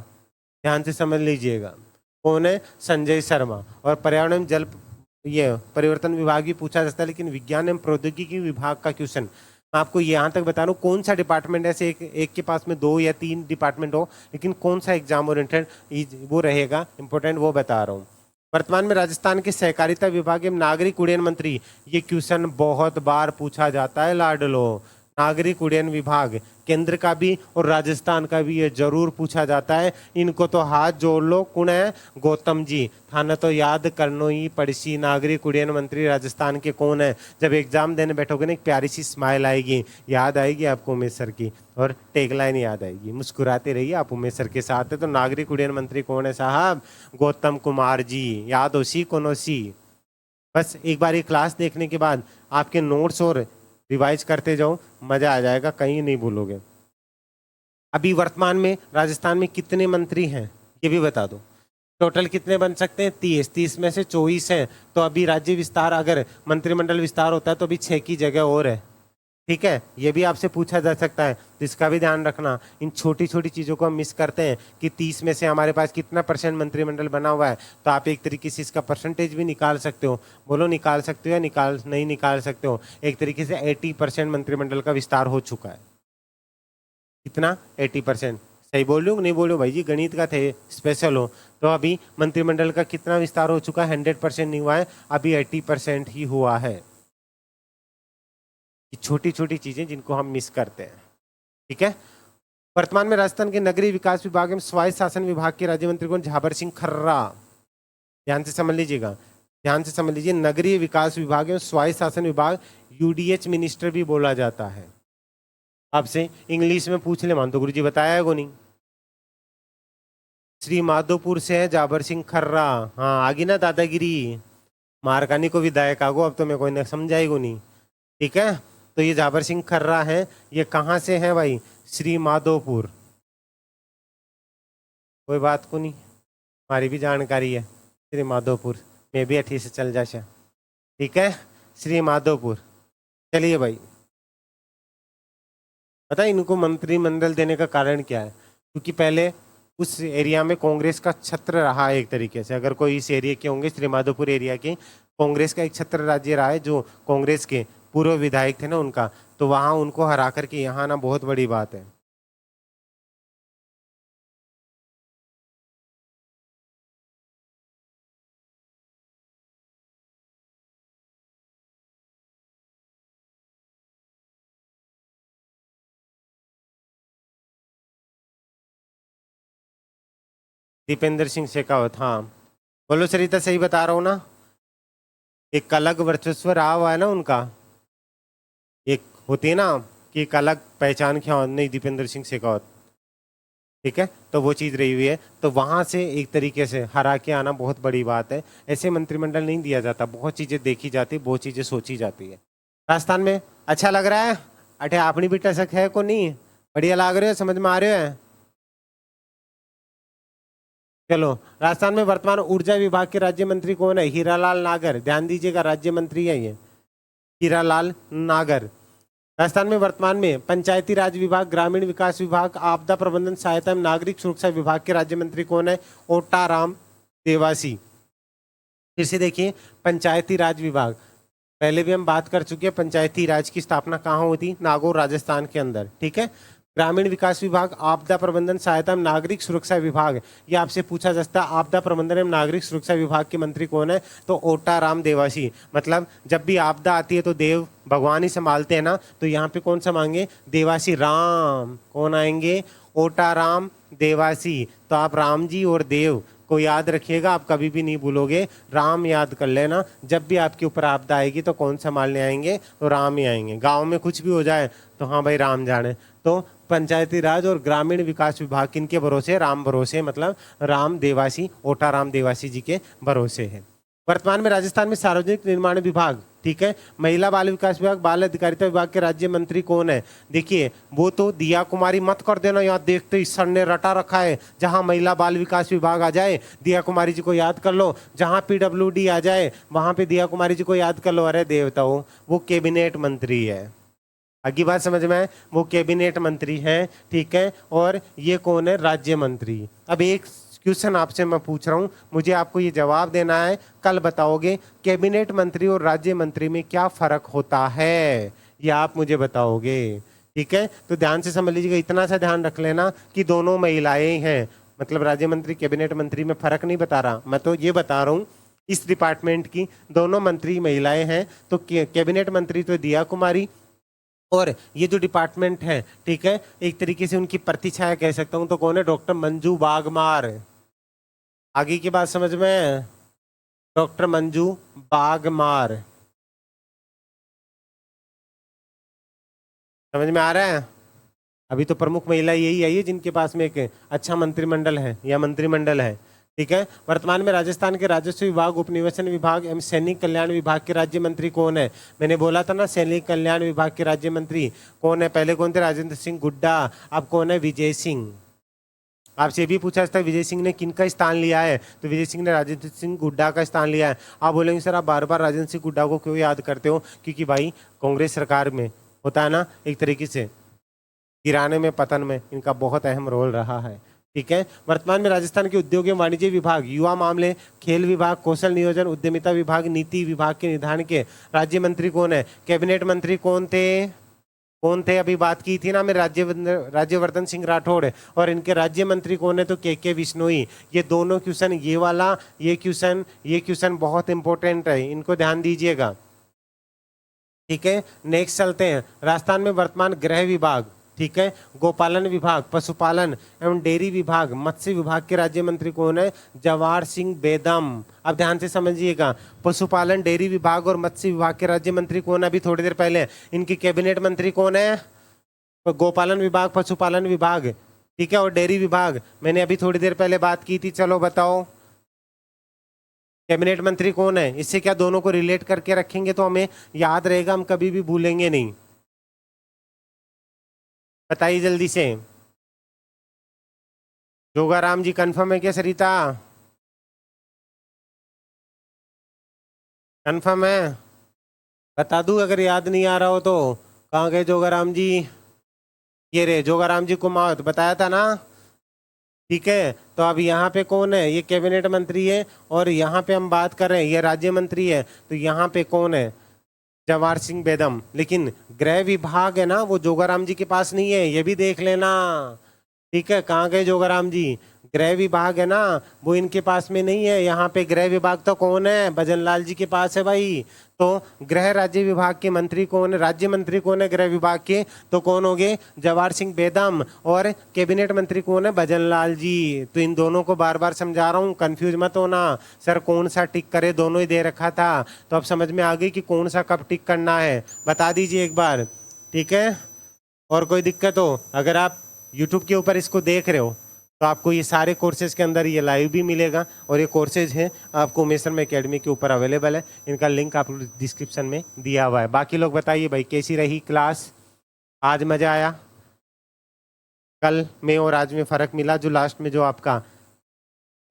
ध्यान से समझ लीजिएगा, कौन है? संजय शर्मा। और पर्यावरण एवं जल ये परिवर्तन विभाग भी पूछा जाता है, लेकिन विज्ञान एवं प्रौद्योगिकी विभाग का क्वेश्चन मैं आपको यहाँ तक बता रहा हूँ। कौन सा डिपार्टमेंट ऐसे एक के पास में 2 या 3 डिपार्टमेंट हो, लेकिन कौन सा एग्जाम ओरिएंटेड वो रहेगा इंपॉर्टेंट, वो बता रहा हूँ। वर्तमान में राजस्थान के सहकारिता विभाग एवं नागरिक उड्डयन मंत्री, ये क्वेश्चन बहुत बार पूछा जाता है लाडलो। नागरिक उड्डयन विभाग केंद्र का भी और राजस्थान का भी ये जरूर पूछा जाता है। इनको तो हाथ जोड़ लो, कौन है? गौतम जी। थाना तो याद करनो ही पड़सी, नागरिक उड्डयन मंत्री राजस्थान के कौन है? जब एग्जाम देने बैठोगे ना, एक प्यारी सी स्माइल आएगी, याद आएगी आपको उमेश सर की, और टेगलाइन याद आएगी, मुस्कुराते रहिए आप उमेश सर के साथ है। तो नागरिक उड्डयन मंत्री कौन है साहब? गौतम कुमार जी। याद हो सी कोनो सी। बस एक बार ये क्लास देखने के बाद आपके नोट्स और रिवाइज करते जाओ, मजा आ जाएगा, कहीं नहीं भूलोगे। अभी वर्तमान में राजस्थान में कितने मंत्री हैं ये भी बता दो। टोटल कितने बन सकते हैं? 30। 30 में से 24 हैं, तो अभी राज्य विस्तार, अगर मंत्रिमंडल विस्तार होता है तो अभी 6 की जगह और है। ठीक है, ये भी आपसे पूछा जा सकता है, तो इसका भी ध्यान रखना। इन छोटी छोटी चीज़ों को हम मिस करते हैं कि 30 में से हमारे पास कितना % मंत्रिमंडल बना हुआ है, तो आप एक तरीके से इसका परसेंटेज भी निकाल सकते हो। बोलो निकाल सकते हो या नहीं निकाल सकते हो? एक तरीके से 80% मंत्रिमंडल का विस्तार हो चुका है। कितना? 80%। सही बोल रही हूँ नहीं बोल रही हूँ भाई जी? गणित का थे स्पेशल हो तो अभी मंत्रिमंडल का कितना विस्तार हो चुका है? 100% नहीं हुआ है, अभी 80% ही हुआ है। छोटी छोटी चीजें जिनको हम मिस करते हैं। ठीक है, वर्तमान में राजस्थान के नगरीय विकास विभाग एवं स्वायत्त शासन विभाग के राज्य मंत्री कौन? झाबर सिंह खर्रा। ध्यान से समझ लीजिएगा, ध्यान से समझ लीजिए। नगरीय विकास विभाग एवं स्वायत्त शासन विभाग, यूडीएच मिनिस्टर भी बोला जाता है। आपसे इंग्लिश में पूछ ले मान तो गुरुजी बताया है को नहीं? श्री माधोपुर से है जाबर सिंह खर्रा। हाँ आगे ना दादागिरी मारकानी को विधायक आगो, अब तो मैं कोई ना समझाएगो नहीं। ठीक है, तो ये जाबर सिंह खर्रा है, ये कहाँ से है भाई? श्री माधोपुर। कोई बात को नहीं, हमारी भी जानकारी है श्री माधोपुर, मैं भी अठी से चल जाशा। ठीक है, श्री माधोपुर। चलिए भाई, पता है इनको मंत्रिमंडल देने का कारण क्या है? क्योंकि पहले उस एरिया में कांग्रेस का छत्र रहा है एक तरीके से। अगर कोई इस एरिया के होंगे, श्री माधोपुर एरिया के, कांग्रेस का एक छत्र राज्य रहा है, जो कांग्रेस के पूर्व विधायक थे ना उनका, तो वहां उनको हरा करके यहाँ ना बहुत बड़ी बात है। दीपेंद्र सिंह शेखावत, हाँ बोलो सरिता, सही बता रहा हूँ ना? एक अलग वर्चस्व रहा हुआ है ना उनका, एक होती है ना कि एक अलग पहचान क्या नहीं, दीपेंद्र सिंह शेखावत। ठीक है, तो वो चीज़ रही हुई है, तो वहां से एक तरीके से हरा के आना बहुत बड़ी बात है। ऐसे मंत्रिमंडल नहीं दिया जाता, बहुत चीज़ें देखी जाती, बहुत चीज़ें सोची जाती है। राजस्थान में अच्छा लग रहा है? अठे अपनी भी टसक है को नहीं? बढ़िया लग रहे हो? समझ में आ रहे हो? चलो, राजस्थान में वर्तमान ऊर्जा विभाग के राज्य मंत्री कौन है? हीरालाल नागर। ध्यान दीजिएगा, राज्य मंत्री है ये, हीरालाल नागर। राजस्थान में वर्तमान में पंचायती राज विभाग, ग्रामीण विकास विभाग, आपदा प्रबंधन सहायता एवं नागरिक सुरक्षा विभाग के राज्य मंत्री कौन है? ओटाराम देवासी। फिर से देखिए, पंचायती राज विभाग, पहले भी हम बात कर चुके हैं, पंचायती राज की स्थापना कहाँ हुई थी? नागौर राजस्थान के अंदर। ठीक है, ग्रामीण विकास विभाग, आपदा प्रबंधन सहायता एवं नागरिक सुरक्षा विभाग, ये आपसे पूछा जा सकता है आपदा प्रबंधन एवं नागरिक सुरक्षा विभाग के मंत्री कौन है? तो ओटाराम देवासी। मतलब जब भी आपदा आती है तो देव भगवान ही संभालते हैं ना, तो यहाँ पे कौन संभालेंगे? देवासी राम। कौन आएंगे? ओटाराम देवासी। तो आप राम जी और देव को याद रखिएगा, आप कभी भी नहीं भूलोगे, राम याद कर लेना। जब भी आपके ऊपर आपदा आएगी तो कौन संभालने आएंगे? तो राम ही आएंगे। गांव में कुछ भी हो जाए तो हाँ भाई राम जाने। तो पंचायती राज और ग्रामीण विकास विभाग किनके भरोसे? राम भरोसे, मतलब राम देवासी, ओटाराम देवासी जी के भरोसे है। वर्तमान में राजस्थान में सार्वजनिक निर्माण विभाग, ठीक है, महिला बाल विकास विभाग, बाल अधिकारिता विभाग के राज्य मंत्री कौन है? देखिए, वो तो दिया कुमारी मत कर देना याद, देखते ही सर ने रटा रखा है। जहां महिला बाल विकास विभाग आ जाए दिया कुमारी जी को याद कर लो, जहां पीडब्ल्यूडी आ जाए वहां पे दिया कुमारी जी को याद कर लो। अरे देवताओं, वो कैबिनेट मंत्री है। आगे बात समझ में आए? वो कैबिनेट मंत्री है। ठीक है, और ये कौन है? राज्य मंत्री। अब एक क्वेश्चन आपसे मैं पूछ रहा हूं, मुझे आपको ये जवाब देना है, कल बताओगे कैबिनेट मंत्री और राज्य मंत्री में क्या फर्क होता है, ये आप मुझे बताओगे। ठीक है, तो ध्यान से समझ लीजिएगा, इतना सा ध्यान रख लेना कि दोनों महिलाएं हैं, मतलब राज्य मंत्री कैबिनेट मंत्री में फर्क नहीं बता रहा, मैं तो ये बता रहा हूँ इस डिपार्टमेंट की दोनों मंत्री महिलाएं हैं। तो कैबिनेट मंत्री तो दिया कुमारी, और ये जो डिपार्टमेंट है, ठीक है, एक तरीके से उनकी प्रतिछाया कह सकता हूं, तो कौन है? डॉक्टर मंजू बागमार। आगे की बात समझ में? डॉक्टर मंजू बागमार, समझ में आ रहा है? अभी तो प्रमुख महिला यही आई है जिनके पास में एक अच्छा मंत्रिमंडल है या मंत्रिमंडल है। ठीक है, वर्तमान में राजस्थान के राजस्व विभाग, उपनिवेशन विभाग एवं सैनिक कल्याण विभाग के राज्य मंत्री कौन है? मैंने बोला था ना, सैनिक कल्याण विभाग के राज्य मंत्री कौन है? पहले कौन थे? राजेंद्र सिंह गुड्डा। अब कौन है? विजय सिंह। आपसे ये भी पूछा था विजय सिंह ने किनका स्थान लिया है, तो विजय सिंह ने राजेंद्र सिंह हुड्डा का स्थान लिया है। आप बोलेंगे सर आप बार बार राजेंद्र सिंह हुड्डा को क्यों याद करते हो, क्योंकि भाई कांग्रेस सरकार में होता है ना एक तरीके से गिराने में पतन में इनका बहुत अहम रोल रहा है। ठीक है, वर्तमान में राजस्थान के उद्योग एवं वाणिज्य विभाग, युवा मामले, खेल विभाग, कौशल नियोजन, उद्यमिता विभाग, नीति विभाग के निर्धारण के राज्य मंत्री कौन है? कैबिनेट मंत्री कौन थे? अभी बात की थी ना मैं, राज्यवर्धन सिंह राठौड़। और इनके राज्य मंत्री कौन है? तो के विश्नोई। ये दोनों क्वेश्चन, ये वाला ये क्वेश्चन बहुत इंपॉर्टेंट है, इनको ध्यान दीजिएगा। ठीक है, नेक्स्ट चलते हैं। राजस्थान में वर्तमान गृह विभाग, ठीक है, गोपालन विभाग, पशुपालन एवं डेयरी विभाग, मत्स्य विभाग के राज्य मंत्री कौन है? जवाहर सिंह बेदम। अब ध्यान से समझिएगा, पशुपालन, डेयरी विभाग और मत्स्य विभाग के राज्य मंत्री कौन है? अभी थोड़ी देर पहले इनकी कैबिनेट मंत्री कौन है? गोपालन विभाग, पशुपालन विभाग, ठीक है, और डेयरी विभाग मैंने अभी थोड़ी देर पहले बात की थी। चलो बताओ कैबिनेट मंत्री कौन है? इससे क्या दोनों को रिलेट करके रखेंगे तो हमें याद रहेगा, हम कभी भी भूलेंगे नहीं। बताइए जल्दी से। जोगाराम जी कंफर्म है क्या? सरिता कंफर्म है? बता दूं अगर याद नहीं आ रहा हो तो। कहाँ गए जोगाराम जी? ये रे जोगाराम जी कुमावत, बताया था ना। ठीक है, तो अब यहाँ पे कौन है? ये कैबिनेट मंत्री है, और यहाँ पे हम बात कर रहे हैं ये राज्य मंत्री है, तो यहाँ पे कौन है? जवाहर सिंह बेदम। लेकिन गृह विभाग है ना, वो जोगाराम जी के पास नहीं है, ये भी देख लेना। ठीक है, कहाँ गए जोगाराम जी? गृह विभाग है ना, वो इनके पास में नहीं है। यहाँ पे गृह विभाग तो कौन है? भजनलाल जी के पास है भाई। तो गृह राज्य विभाग के मंत्री कौन है? राज्य मंत्री कौन है गृह विभाग के? तो कौन हो गए? जवाहर सिंह बेदम। और कैबिनेट मंत्री कौन है? भजनलाल जी। तो इन दोनों को बार बार समझा रहा हूँ, कंफ्यूज मत होना। सर कौन सा टिक करे, दोनों ही दे रखा था, तो अब समझ में आ गई कि कौन सा कब टिक करना है, बता दीजिए एक बार। ठीक है, और कोई दिक्कत हो, अगर आप यूट्यूब के ऊपर इसको देख रहे हो तो आपको ये सारे कोर्सेज के अंदर ये लाइव भी मिलेगा, और ये कोर्सेज हैं आपको उमेश शर्मा एकेडमी के ऊपर अवेलेबल है। इनका लिंक आप डिस्क्रिप्शन में दिया हुआ है। बाकी लोग बताइए भाई कैसी रही क्लास? आज मज़ा आया? कल में और आज में फ़र्क मिला? जो लास्ट में जो आपका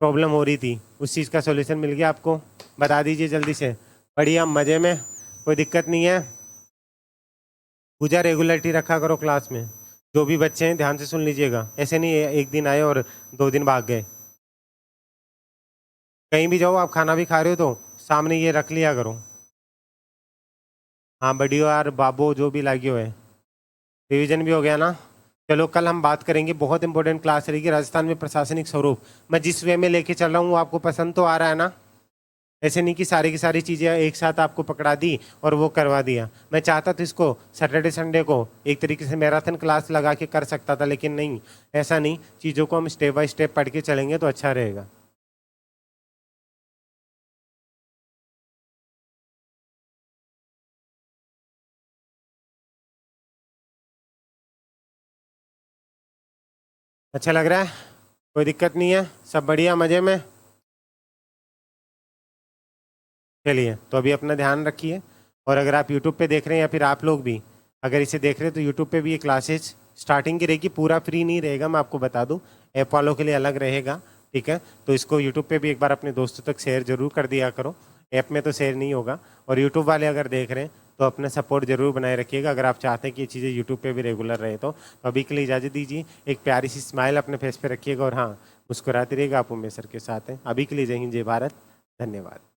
प्रॉब्लम हो रही थी उस चीज़ का सोल्यूशन मिल गया आपको? बता दीजिए जल्दी से। बढ़िया, मज़े में, कोई दिक्कत नहीं है? पूजा रेगुलरिटी रखा करो क्लास में। जो भी बच्चे हैं ध्यान से सुन लीजिएगा, ऐसे नहीं एक दिन आए और 2 दिन भाग गए। कहीं भी जाओ, आप खाना भी खा रहे हो तो सामने ये रख लिया करो। हाँ बढ़िया यार, बाबू जो भी लागे हुए, रिवीजन भी हो गया ना। चलो कल हम बात करेंगे, बहुत इंपॉर्टेंट क्लास रहेगी, राजस्थान में प्रशासनिक स्वरूप। मैं जिस वे में लेके चल रहा हूँ वो आपको पसंद तो आ रहा है ना? ऐसे नहीं कि सारी की सारी चीज़ें एक साथ आपको पकड़ा दी और वो करवा दिया। मैं चाहता था इसको सैटरडे संडे को एक तरीके से मैराथन क्लास लगा के कर सकता था, लेकिन नहीं, ऐसा नहीं। चीज़ों को हम स्टेप बाय स्टेप पढ़ के चलेंगे तो अच्छा रहेगा। अच्छा लग रहा है? कोई दिक्कत नहीं है? सब बढ़िया, मज़े में? चलिए, तो अभी अपना ध्यान रखिए। और अगर आप यूट्यूब पे देख रहे हैं या फिर आप लोग भी अगर इसे देख रहे हैं तो यूट्यूब पे भी ये क्लासेज स्टार्टिंग की रहेगी, पूरा फ्री नहीं रहेगा, मैं आपको बता दूं, ऐप वालों के लिए अलग रहेगा। ठीक है, तो इसको यूट्यूब पे भी एक बार अपने दोस्तों तक शेयर जरूर कर दिया करो। ऐप में तो शेयर नहीं होगा। और यूट्यूब वाले अगर देख रहे हैं तो अपना सपोर्ट जरूर बनाए रखिएगा, अगर आप चाहते हैं कि ये चीज़ें यूट्यूब पे भी रेगुलर रहे तो अभी के लिए इजाज़त दीजिए। एक प्यारी सी स्माइल अपने फेस पे रखिएगा, और हाँ, मुस्कुराते रहिएगा। आप उमेश सर के साथ हैं। अभी के लिए जय हिंद, जय भारत, धन्यवाद।